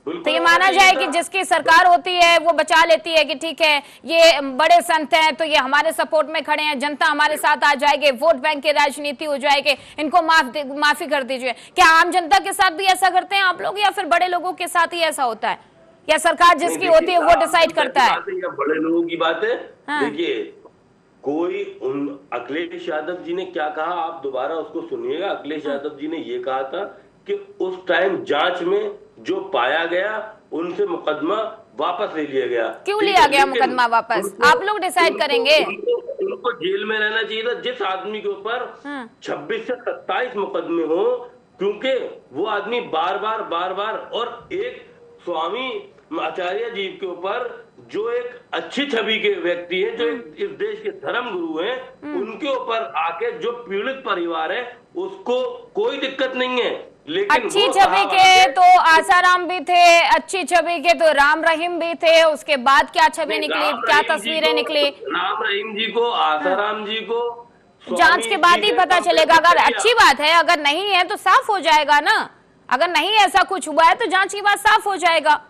तो ये माना जाए कि जिसकी सरकार होती है वो बचा लेती है कि ठीक है ये बड़े संत हैं तो ये हमारे सपोर्ट में खड़े हैं, जनता हमारे साथ आ जाएगी, वोट बैंक की राजनीति हो जाएगी, इनको माफी कर दीजिए। क्या आम जनता के साथ भी ऐसा करते हैं आप लोग, या फिर बड़े लोगों के साथ ही ऐसा होता है, या सरकार जिसकी होती है वो डिसाइड करता है? बड़े लोगों की बात है। देखिए, कोई अखिलेश यादव जी ने क्या कहा, आप दोबारा उसको सुनिएगा। अखिलेश यादव जी ने ये कहा था कि उस टाइम जांच में जो पाया गया उनसे मुकदमा वापस ले लिया गया। क्यों लिया गया मुकदमा वापस? आप लोग डिसाइड करेंगे। उनको जेल में रहना चाहिए था जिस आदमी के ऊपर 26 से 27 मुकदमे हो, क्योंकि वो आदमी बार बार और एक स्वामी आचार्य जी के ऊपर जो एक अच्छी छवि के व्यक्ति हैं, जो इस देश के धर्म गुरु हैं, उनके ऊपर आके जो पीड़ित परिवार है उसको कोई दिक्कत नहीं है। लेकिन अच्छी छवि के तो आसाराम भी थे, अच्छी छवि के तो राम रहीम भी थे, उसके बाद क्या छवि निकली, क्या तस्वीरें निकली? राम रहीम जी को, आसाराम जी को जांच के बाद ही पता चलेगा। अगर अच्छी बात है, अगर नहीं है तो साफ हो जाएगा ना। अगर नहीं ऐसा कुछ हुआ है तो जांच के बाद साफ हो जाएगा।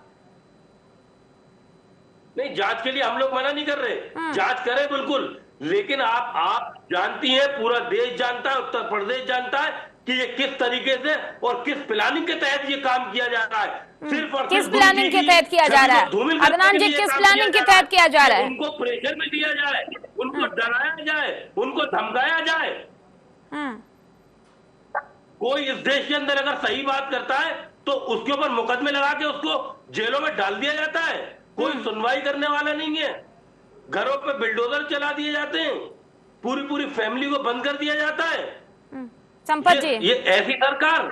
नहीं, जांच के लिए हम लोग मना नहीं कर रहे, जांच करें बिल्कुल, लेकिन आप जानती हैं, पूरा देश जानता है, उत्तर प्रदेश जानता है कि ये किस तरीके से और किस प्लानिंग के तहत ये काम किया जा रहा है। सिर्फ और किस प्लानिंग के तहत किया जा रहा है अदनान जी? किस प्लानिंग के तहत किया जा रहा है? उनको प्रेशर में दिया जाए, उनको डराया जाए, उनको धमकाया जाए। कोई इस देश के अंदर अगर सही बात करता है तो उसके ऊपर मुकदमे लगा के उसको जेलों में डाल दिया जाता है। कोई सुनवाई करने वाला नहीं है। घरों पे बिल्डोजर चला दिए जाते हैं, पूरी फैमिली को बंद कर दिया जाता है। संपत जी, ये ऐसी सरकार,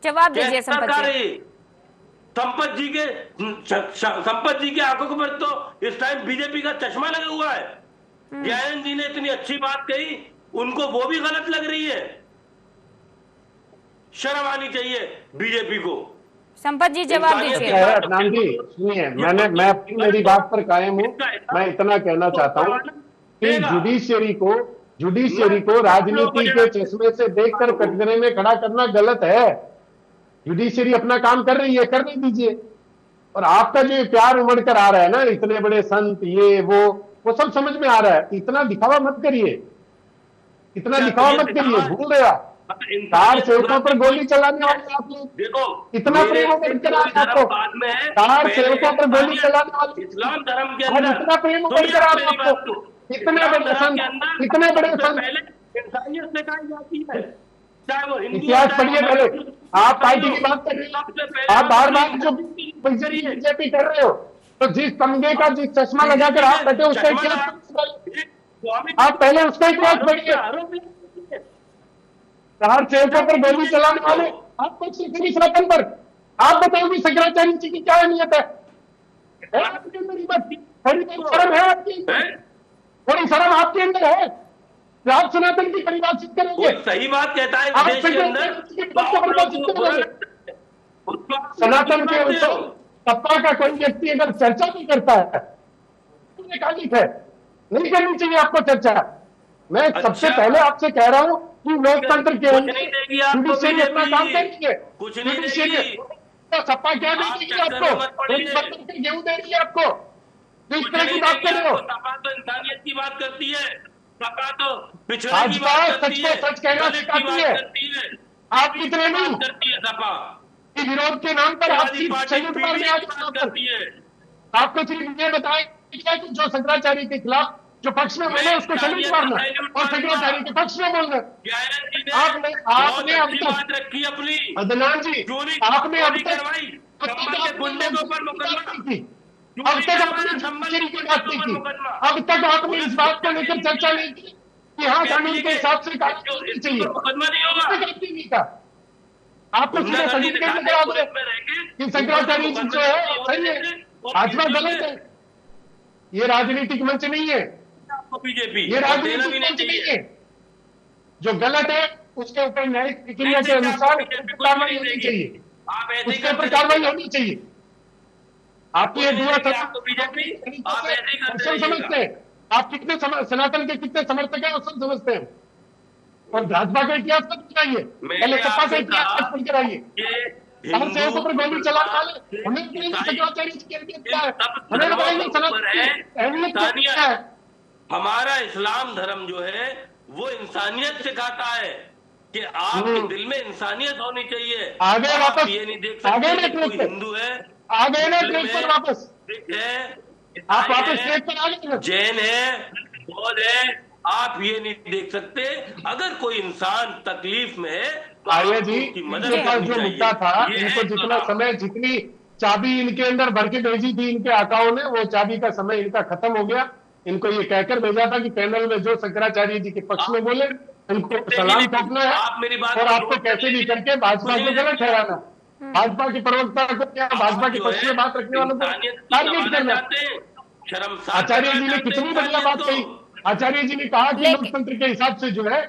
जवाब दीजिए संपत जी। संपत जी के आंखों पर तो इस टाइम बीजेपी का चश्मा लगा हुआ है। ज्ञान जी ने इतनी अच्छी बात कही, उनको वो भी गलत लग रही है। शर्म आनी चाहिए बीजेपी को। संपत जी जवाब दीजिए। अदनान जी सुनिए, मैं अपनी मेरी बात पर कायम हूँ। मैं इतना कहना चाहता हूँ कि जुडिशियरी को राजनीति के चश्मे से देखकर कटघरे में खड़ा करना गलत है। जुडिशियरी अपना काम कर रही है, करने दीजिए। और आपका जो प्यार उमड़ कर आ रहा है ना, इतने बड़े संत, ये वो सब समझ में आ रहा है। इतना दिखावा मत करिए, इतना दिखावा मत करिए। भूल गया, 4 सेवकों पर गोली चलाने वाले आप लोग, देखो इतना प्रेम उमड़ कर आ रहा है आपको। 4 सेवकों पर गोली चलाने वाले, इस्लाम धर्म के और इतना प्रेम उमड़ कर आ रहा है आपको। इतने बड़े संत, इंसानियत सिखाई जाती है, चाहे वो इतिहास पढ़िए पहले। आप पार्टी की बात कर रहे हो, आप बार जो बीजेपी कर रहे हो, तो जिस तमगे का जिस चश्मा लगाकर आप बैठे उसका इतिहास आप पहले उसका इतिहास पढ़िए। 4 सेवकों पर गोली चलाने वाले आप कुछ रतन पर आप बताओगे शंकराचार्य जी की क्या अहमियत है? आपके अंदर शर्म है, आपके अंदर थोड़ी शर्म आपके अंदर है। आप सनातन की परिभाषित करेंगे, सही बात कहता है आप देश के अंदर परिभाषित करेंगे। सनातन के सत्ता का कोई व्यक्ति अगर चर्चा नहीं करता है तो कालिक है, नहीं करनी चाहिए आपको चर्चा। मैं सबसे पहले आपसे कह रहा हूं कि लोकतंत्र के जुडिशियरी अपना काम करेंगे। जुडिशियरी सपा क्या देगी आपको? गेहूं देगी आपको? तो इस तरह की बात कर रहे हो। सपा तो इंसानियत की बात करती है, सपा तो पिछड़े की भाजपा बात करती है, सच को सच कहना सिखाती है। आप कितने नहीं करती है सपा, विरोध के नाम पर आप सिर्फ संयुक्त मारने आ करती है। आपको सिर्फ ये बताएं कि जो शंकराचार्य के खिलाफ जो पक्ष में बोले उसको सैल्यूट मारना और शंकराचार्य के पक्ष में बोलना। आपने अब तक रखी अपनी अदनान जी, आपने अब तक गुंडे के ऊपर मुकदमा की, अब तक आपने जुडिशियरी की बात नहीं की, अब तक आपने इस बात को लेकर चर्चा नहीं की कि हाँ कानून के हिसाब से कानून चाहिए। मुकदमा नहीं होगा। आपको सीधे सर्टिफिकेट में करा दो कि शंकराचार्य जी जो है सही है, भाजपा गलत है। ये राजनीतिक मंच नहीं है, बीजेपी ये राजनीतिक मंच नहीं है। जो गलत है उसके ऊपर न्यायिक प्रक्रिया के अनुसार कार्रवाई होनी चाहिए, उसके ऊपर कार्रवाई होनी चाहिए। आपकी ये दुआ समझते हैं, आप कितने सनातन के कितने समर्थक हैं वो सब समझते हैं, और भाजपा का इतिहास मत बताइए, पहले सपा का इतिहास मत पढ़ कर आइए। हम सेवकों पर गोली चलाने वाले हमें शंकराचार्य जी की अहमियत क्या है, हमें बताइए अहमियत क्या है। हमारा इस्लाम धर्म जो है वो इंसानियत सिखाता है कि आपके दिल में इंसानियत होनी चाहिए। आगे वापस ये नहीं देख सकते कोई हिंदू है, आगे ना ट्रेक पर वापस है, आप वापस ट्रेक पर आ गए, जैन है, बौद्ध है, आप ये नहीं देख सकते। अगर कोई इंसान तकलीफ में है तो आर्य जी, उसकी मदद इनके पास करनी जो चाहिए। मुद्दा था, ये इनको है जितना इस्लाम। समय, जितनी चाबी इनके अंदर भर के भेजी थी इनके आकाओं ने, वो चाबी का समय इनका खत्म हो गया। इनको ये कहकर भेजा था कि पैनल में जो शंकराचार्य जी के पक्ष में बोले उनको सलाम ठोकना है, आप मेरी बात और आपको कैसे भी करके भाजपा को गलत ठहराना, भाजपा की प्रवक्ता को या भाजपा के पक्ष में बात रखने वालों को टारगेट करना। आचार्य जी ने कितनी बढ़िया बात कही, आचार्य जी ने कहा कि लोकतंत्र के हिसाब से जो है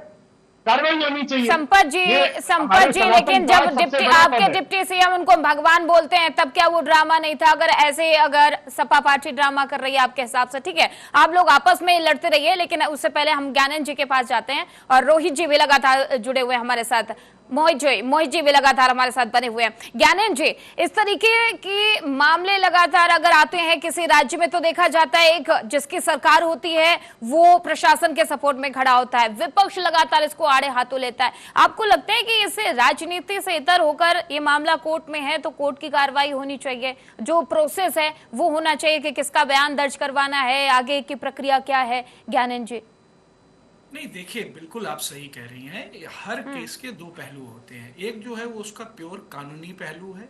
कार्रवाई होनी चाहिए। संपत जी, लेकिन जब डिप्टी आपके डिप्टी सीएम उनको भगवान बोलते हैं तब क्या वो ड्रामा नहीं था? अगर सपा पार्टी ड्रामा कर रही है आपके हिसाब से, ठीक है आप लोग आपस में लड़ते रहिए, लेकिन उससे पहले हम ज्ञानेंद्र जी के पास जाते हैं, और रोहित जी भी लगातार जुड़े हुए हमारे साथ, मोहित जी भी लगातार हमारे साथ बने हुए हैं। ज्ञानेंद्र जी, इस तरीके के मामले लगातार अगर आते हैं किसी राज्य में तो देखा जाता है एक जिसकी सरकार होती है वो प्रशासन के सपोर्ट में खड़ा होता है, विपक्ष लगातार इसको आड़े हाथों लेता है। आपको लगता है कि इससे राजनीति से इतर होकर ये मामला कोर्ट में है तो कोर्ट की कार्रवाई होनी चाहिए, जो प्रोसेस है वो होना चाहिए कि किसका बयान दर्ज करवाना है, आगे की प्रक्रिया क्या है? ज्ञानेंद्र जी। नहीं, देखिए बिल्कुल आप सही कह रही हैं। हर केस के दो पहलू होते हैं, एक जो है वो उसका प्योर कानूनी पहलू है,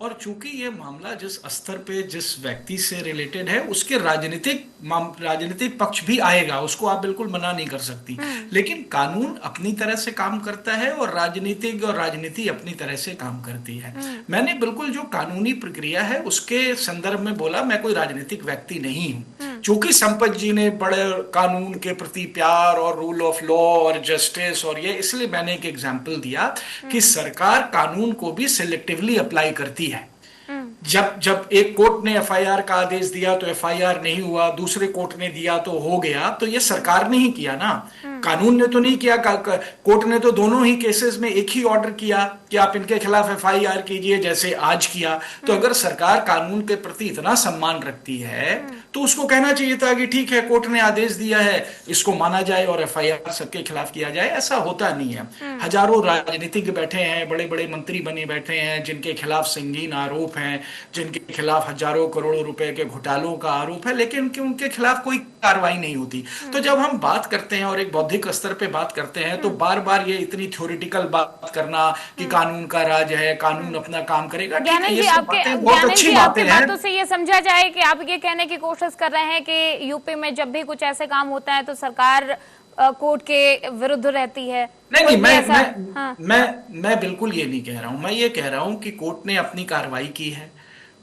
और चूंकि ये मामला जिस स्तर पे जिस व्यक्ति से रिलेटेड है उसके राजनीतिक पक्ष भी आएगा, उसको आप बिल्कुल मना नहीं कर सकती, लेकिन कानून अपनी तरह से काम करता है और राजनीति अपनी तरह से काम करती है। मैंने बिल्कुल जो कानूनी प्रक्रिया है उसके संदर्भ में बोला, मैं कोई राजनीतिक व्यक्ति नहीं हूं। चूंकि संपत जी ने बड़े कानून के प्रति प्यार और रूल ऑफ लॉ और जस्टिस और ये, इसलिए मैंने एक एग्जांपल दिया कि सरकार कानून को भी सिलेक्टिवली अप्लाई करती है। जब एक कोर्ट ने एफआईआर का आदेश दिया तो एफआईआर नहीं हुआ, दूसरे कोर्ट ने दिया तो हो गया, तो ये सरकार ने ही किया ना, कानून ने तो नहीं किया। कोर्ट ने तो दोनों ही केसेस में एक ही ऑर्डर किया कि आप इनके खिलाफ एफआईआर कीजिए, जैसे आज किया। तो अगर सरकार कानून के प्रति इतना सम्मान रखती है तो उसको कहना चाहिए था कि ठीक है कोर्ट ने आदेश दिया है, इसको माना जाए और एफआईआर सबके खिलाफ किया जाए। ऐसा होता नहीं है। हजारों राजनीतिज्ञ बैठे हैं, बड़े बड़े मंत्री बने बैठे हैं जिनके खिलाफ संगीन आरोप हैं, जिनके खिलाफ हजारों करोड़ों रुपए के घोटालों का आरोप है, लेकिन उनके खिलाफ कोई कार्रवाई नहीं होती। तो जब हम बात करते हैं और एक बौद्धिक स्तर पे बात करते हैं तो बार बार ये इतनी थ्योरेटिकल बात करना कि कानून का राज है, कानून अपना काम करेगा, ज्ञानेंद्र जी आपके बातों से ये समझा जाए कि आप ये कहने की कोशिश कर रहे हैं कि यूपी में जब भी कुछ ऐसे काम होता है तो सरकार कोर्ट के विरुद्ध रहती है? नहीं, मैं बिल्कुल ये नहीं कह रहा हूं। मैं ये कह रहा हूं कि कोर्ट ने अपनी कार्रवाई की है।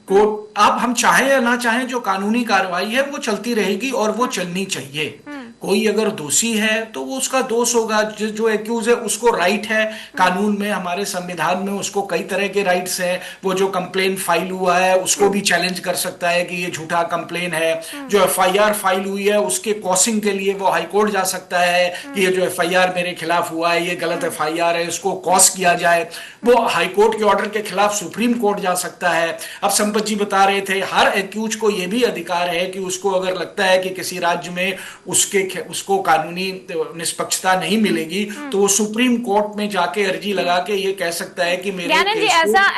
कोर्ट, आप हम चाहें या ना चाहें, जो कानूनी कार्रवाई है वो चलती रहेगी और वो चलनी चाहिए। कोई अगर दोषी है तो वो उसका दोष होगा, जो एक्यूज है उसको राइट है, कानून में हमारे संविधान में उसको कई तरह के राइट्स हैं। वो जो कंप्लेन फाइल हुआ है उसको भी चैलेंज कर सकता है कि ये झूठा कंप्लेन है। जो एफआईआर फाइल हुई है उसके कॉसिंग के लिए वो हाईकोर्ट जा सकता है कि ये जो एफआईआर मेरे खिलाफ हुआ है ये गलत एफआईआर है, इसको कॉस किया जाए। वो हाईकोर्ट के ऑर्डर के खिलाफ सुप्रीम कोर्ट जा सकता है। अब संपत जी बता रहे थे हर एक्यूज को ये भी अधिकार है कि उसको अगर लगता है कि किसी राज्य में उसको कानूनी निष्पक्षता नहीं मिलेगी तो वो सुप्रीम कोर्ट में जाके अर्जी लगा के ये कह सकता है कि मेरे ज्ञानेंद्र जी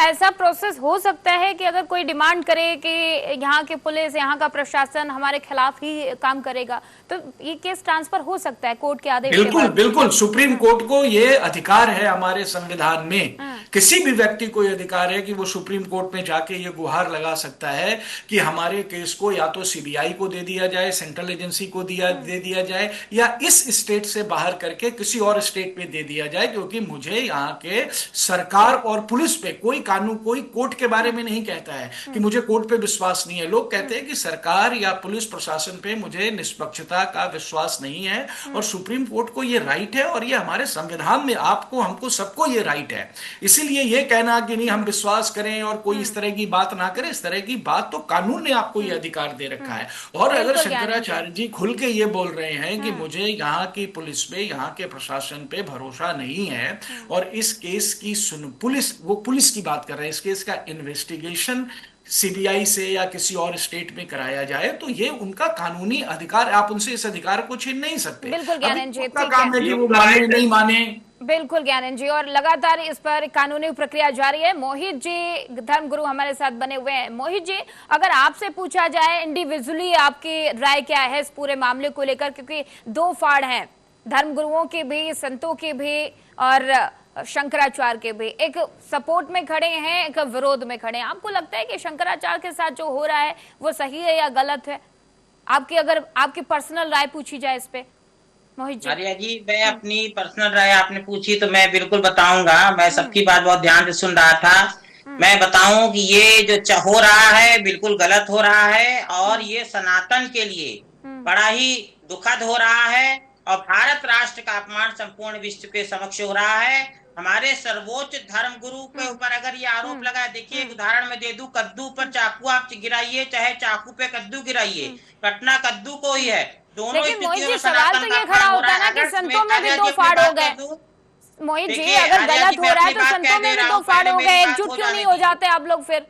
ऐसा प्रोसेस हो सकता है कि अगर कोई डिमांड करे कि यहाँ के पुलिस, यहाँ का प्रशासन हमारे खिलाफ ही काम करेगा तो ये केस ट्रांसफर हो सकता है कोर्ट के आदेश? बिल्कुल सुप्रीम कोर्ट को ये अधिकार है हमारे संविधान में। किसी भी व्यक्ति को ये अधिकार है कि वो सुप्रीम कोर्ट में जाके ये गुहार लगा सकता है कि हमारे केस को या तो सीबीआई को दे दिया जाए, सेंट्रल एजेंसी को दे दिया दिया जाए या इस स्टेट से बाहर करके किसी और स्टेट में दे दिया जाए, क्योंकि मुझे यहाँ के सरकार और पुलिस पे कोई कानून, कोई कोर्ट के बारे में नहीं कहता है कि मुझे कोर्ट पे विश्वास नहीं है। लोग कहते हैं कि सरकार या पुलिस प्रशासन पे मुझे निष्पक्षता का विश्वास नहीं है, और सुप्रीम कोर्ट को ये राइट है और ये हमारे संविधान में आपको, हमको, सबको ये राइट है। इसीलिए ये कहना कि नहीं हम विश्वास करें और कोई इस तरह की बात ना करे, इस तरह की बात तो कानून ने आपको ये अधिकार दे रखा है। और अगर शंकराचार्य जी खुल के ये बोल रहे हैं कि मुझे यहाँ की पुलिस पे, यहाँ के प्रशासन पे भरोसा नहीं है, और इस केस की पुलिस की बात कर रहे हैं, इस केस का इन्वेस्टिगेशन सीबीआई से या किसी और स्टेट में कराया जाए, तो ये उनका कानूनी अधिकार, आप उनसे इस अधिकार को छीन नहीं सकते। बिल्कुल ज्ञानंद जी, उनका काम है कि वो माने नहीं माने। बिल्कुल ज्ञानंद जी, और लगातार इस पर कानूनी प्रक्रिया जारी है। मोहित जी धर्मगुरु हमारे साथ बने हुए हैं। मोहित जी, अगर आपसे पूछा जाए इंडिविजुअली आपकी राय क्या है इस पूरे मामले को लेकर, क्योंकि दो फाड़ हैं, धर्मगुरुओं के भी, संतों के भी और शंकराचार्य के भी, एक सपोर्ट में खड़े हैं, एक विरोध में खड़े हैं। आपको लगता है कि शंकराचार्य के साथ जो हो रहा है वो सही है या गलत है? आपकी, अगर आपकी पर्सनल राय पूछी जाए इस पे मोहित जी। आर्या जी, मैं अपनी पर्सनल राय आपने पूछी तो मैं बिल्कुल बताऊंगा। मैं सबकी बात बहुत ध्यान से सुन रहा था। मैं बताऊं कि ये जो हो रहा है बिल्कुल गलत हो रहा है, और ये सनातन के लिए बड़ा ही दुखद हो रहा है, और भारत राष्ट्र का अपमान संपूर्ण विश्व के समक्ष हो रहा है। हमारे सर्वोच्च धर्म गुरु के ऊपर अगर ये आरोप लगा है, देखिए एक उदाहरण में दे दूं, कद्दू पर चाकू आप गिराइए चाहे चाकू पे कद्दू गिराइए, घटना कद्दू को ही है। दोनों स्थितियों में सवाल तो ये खड़ा होता है ना कि संतों में भी दो फाड़ हो गए। मोहित जी, अगर गलत हो रहा है तो संतों में भी दो फाड़ हो गए, एकजुट क्यों नहीं हो जाते आप लोग? फिर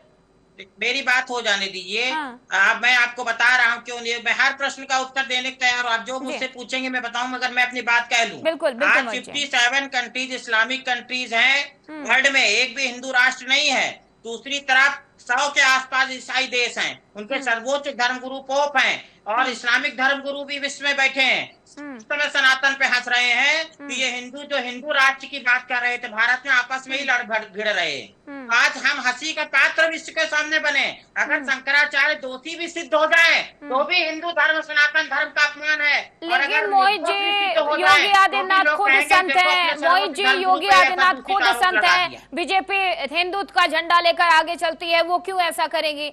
मेरी बात हो जाने दीजिए। मैं आपको बता रहा हूँ क्यों नहीं। मैं हर प्रश्न का उत्तर देने को तैयार हूँ। आप जो मुझसे पूछेंगे मैं बताऊँ, मगर मैं अपनी बात कह लूँ। बिल्कुल, आज 57 कंट्रीज इस्लामिक कंट्रीज हैं वर्ल्ड में, एक भी हिंदू राष्ट्र नहीं है। दूसरी तरफ 100 के आसपास ईसाई देश हैं, उनके सर्वोच्च धर्मगुरु पोप हैं, और इस्लामिक धर्मगुरु भी विश्व में बैठे हैं। इस समय सनातन पे हंस रहे हैं कि ये हिंदू, जो हिंदू राष्ट्र की बात कर रहे थे, भारत में आपस में ही लड़ भिड़ रहे। आज हम हंसी का पात्र विश्व के सामने बने। अगर शंकराचार्य दोषी भी सिद्ध हो जाए तो भी हिंदू धर्म, सनातन धर्म का अपमान है। लेकिन मोहित जी, योगी आदित्यनाथ खुद संत है। मोहित जी, योगी आदित्यनाथ खुद संत है। बीजेपी हिंदुत्व का झंडा लेकर आगे चलती है, वो क्यों ऐसा करेगी?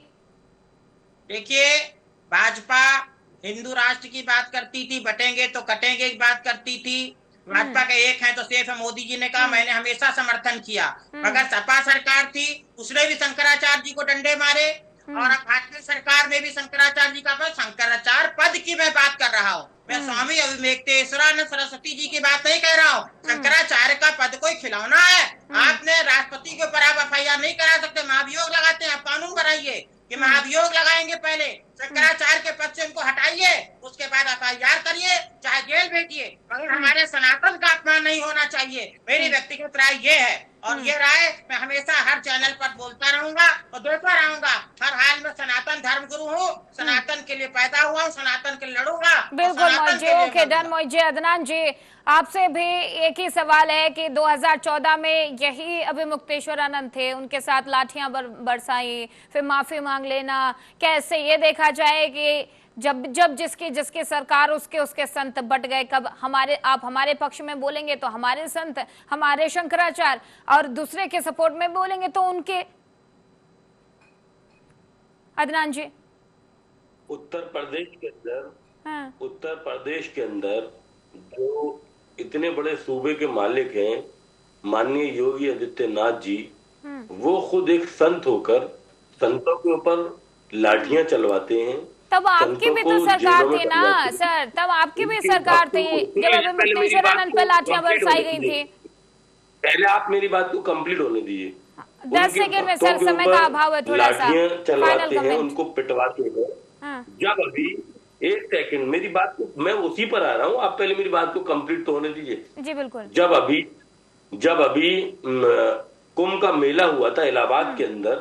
देखिए, भाजपा हिंदू राष्ट्र की बात करती थी, बटेंगे तो कटेंगे की बात करती थी। भाजपा के एक है तो सेफ है। मोदी जी ने कहा, मैंने हमेशा समर्थन किया। मगर सपा सरकार थी, उसने भी शंकराचार्य जी को डंडे मारे, और अब भाजपा सरकार में भी शंकराचार्य जी का शंकराचार्य पद की मैं बात कर रहा हूँ। मैं स्वामी अविवेकानंद सरस्वती जी की बात नहीं कह रहा हूँ। शंकराचार्य का पद कोई खिलौना है? आपने राष्ट्रपति के ऊपर आप FIR नहीं करा सकते। महाभियोग लगाते हैं, आप कानून बनाइए कि महाभियोग लगाएंगे। पहले शंकराचार्य के पद से उनको हटाइए, उसके बाद FIR करिए, चाहे जेल भेजिए, मगर हमारे सनातन का अपमान नहीं होना चाहिए। मेरी व्यक्तिगत राय ये है, और ये राय मैं हमेशा हर चैनल पर बोलता रहूंगा और देता रहूंगा। हर हाल में सनातन धर्मगुरु हूँ, सनातन के लिए पैदा हुआ हूँ, सनातन के लिए लड़ूंगा। बिल्कुल मोहित जी, ओके डन। मोहित जी, अदनान जी, आपसे भी एक ही सवाल है कि 2014 में यही अभिमुक्तेश्वरानंद थे, उनके साथ लाठियां बरसाई, फिर माफी मांग लेना, कैसे ये देखा जाए कि जब जिसकी सरकार उसके संत बट गए? कब आप हमारे पक्ष में बोलेंगे तो हमारे संत, हमारे शंकराचार्य, और दूसरे के सपोर्ट में बोलेंगे तो उनके। अदनान जी, उत्तर प्रदेश के अंदर जो इतने बड़े सूबे के मालिक हैं, माननीय योगी आदित्यनाथ जी, वो खुद एक संत होकर संतों के ऊपर लाठियां चलवाते हैं। तब आपकी भी तो सरकार थी ना सर, तब आपकी भी सरकार थी जब अभिमुक्तेश्वरानंद पे लाठियां बरसाई गई थी। पहले आप मेरी बात को कंप्लीट होने दीजिए। 10 सेकंड में सर, समय का अभाव है थोड़ा सा। लाठियां चलवाते हैं, उनको पिटवाते हैं। जब अभी एक सेकंड, मेरी बात को, मैं उसी पर आ रहा हूँ, आप पहले मेरी बात को कंप्लीट तो होने दीजिए। जी बिल्कुल। जब अभी कुंभ का मेला हुआ था इलाहाबाद के अंदर,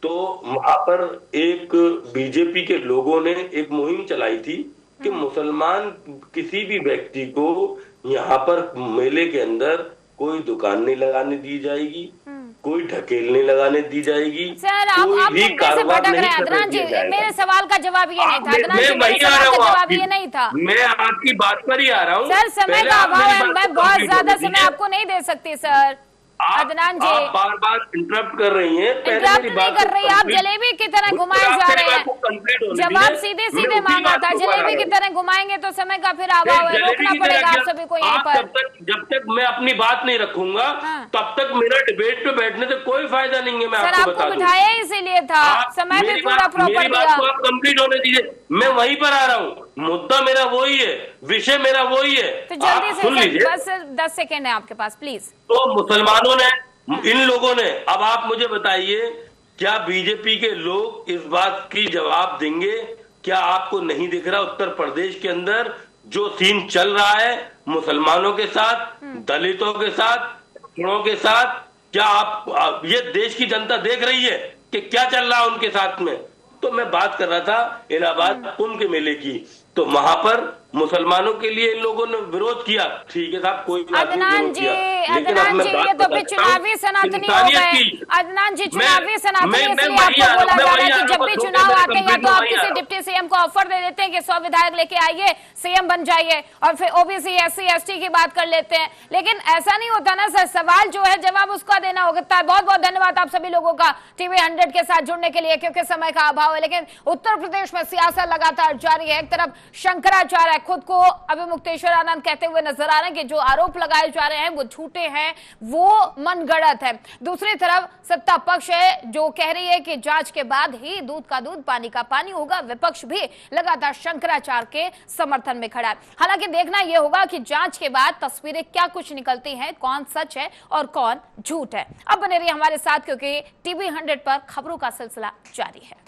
तो वहां पर एक बीजेपी के लोगों ने एक मुहिम चलाई थी कि मुसलमान किसी भी व्यक्ति को यहाँ पर मेले के अंदर कोई दुकान नहीं लगाने दी जाएगी, कोई ढकेलने लगाने दी जाएगी। सर आप मुद्दे से भटक रहे हैं। अदनान जी, मेरे सवाल का जवाब ये नहीं था। अदनान जी, मेरे सवाल का जवाब ये नहीं था। मैं आपकी बात पर ही आ रहा हूँ। सर समय का अभाव है, मैं बहुत ज्यादा समय आपको नहीं दे सकती सर। अदनान जी, आप बार बार इंटरप्ट कर रही हैं। इंटरप्ट नहीं कर रही, आप जलेबी की तरह घुमाए जा रहे हैं। जवाब सीधे सीधे मांगा था, जलेबी की तरह घुमाएंगे तो समय का फिर अभाव है, रोकना पड़ेगा आप सभी को यहीं पर। जब तक मैं अपनी बात नहीं रखूंगा तब तक मेरा डिबेट पे बैठने से कोई फायदा नहीं है। मैं आपको बता दूं, बिठाया इसीलिए था, समय भी पूरा प्रॉपर दिया। बात को आप कंप्लीट होने दीजिए, मैं वहीं पर आ रहा हूँ। मुद्दा मेरा वही है, विषय मेरा वही है। तो जल्दी से बस 10 सेकेंड है आपके पास, प्लीज। तो मुसलमानों ने, इन लोगों ने, अब आप मुझे बताइए, क्या बीजेपी के लोग इस बात की जवाब देंगे? क्या आपको नहीं दिख रहा उत्तर प्रदेश के अंदर जो सीन चल रहा है मुसलमानों के साथ, दलितों के साथ, पिछड़ों के साथ? क्या आप ये देश की जनता देख रही है कि क्या चल रहा है उनके साथ में? तो मैं बात कर रहा था इलाहाबाद कुंभ के मेले की, तो वहां पर मुसलमानों के लिए इन लोगों ने विरोध किया। ठीक है साहब, कोई अदनान जी, ये तो फिर चुनावी सनातनी हो गए। अदनान जी, चुनावी सनातनी इसलिए आपको बोला जा रहा है कि जब भी चुनाव आते हैं या तो आप किसी डिप्टी सीएम को ऑफर दे देते हैं कि 100 विधायक लेके आइए, सीएम बन जाइए, और फिर ओबीसी SC ST की बात कर लेते हैं। लेकिन ऐसा नहीं होता ना सर, सवाल जो है जवाब उसका देना होता है। बहुत बहुत धन्यवाद आप सभी लोगों का TV 100 के साथ जुड़ने के लिए, क्योंकि समय का अभाव है। लेकिन उत्तर प्रदेश में सियासत लगातार जारी है। एक तरफ शंकराचार्य खुद को अभिमुक्तेश्वर आनंद कहते हुए नजर आ रहे हैं कि जो आरोप लगाए जा रहे हैं वो झूठे हैं, वो मनगढ़ंत है। दूसरी तरफ सत्ता पक्ष है जो कह रही है कि जांच के बाद ही दूध का दूध पानी का पानी होगा। विपक्ष भी लगातार शंकराचार्य के समर्थन में खड़ा है। हालांकि देखना यह होगा कि जांच के बाद तस्वीरें क्या कुछ निकलती हैं, कौन सच है और कौन झूठ है। अब बने रहिए हमारे साथ, क्योंकि TV 100 पर खबरों का सिलसिला जारी है।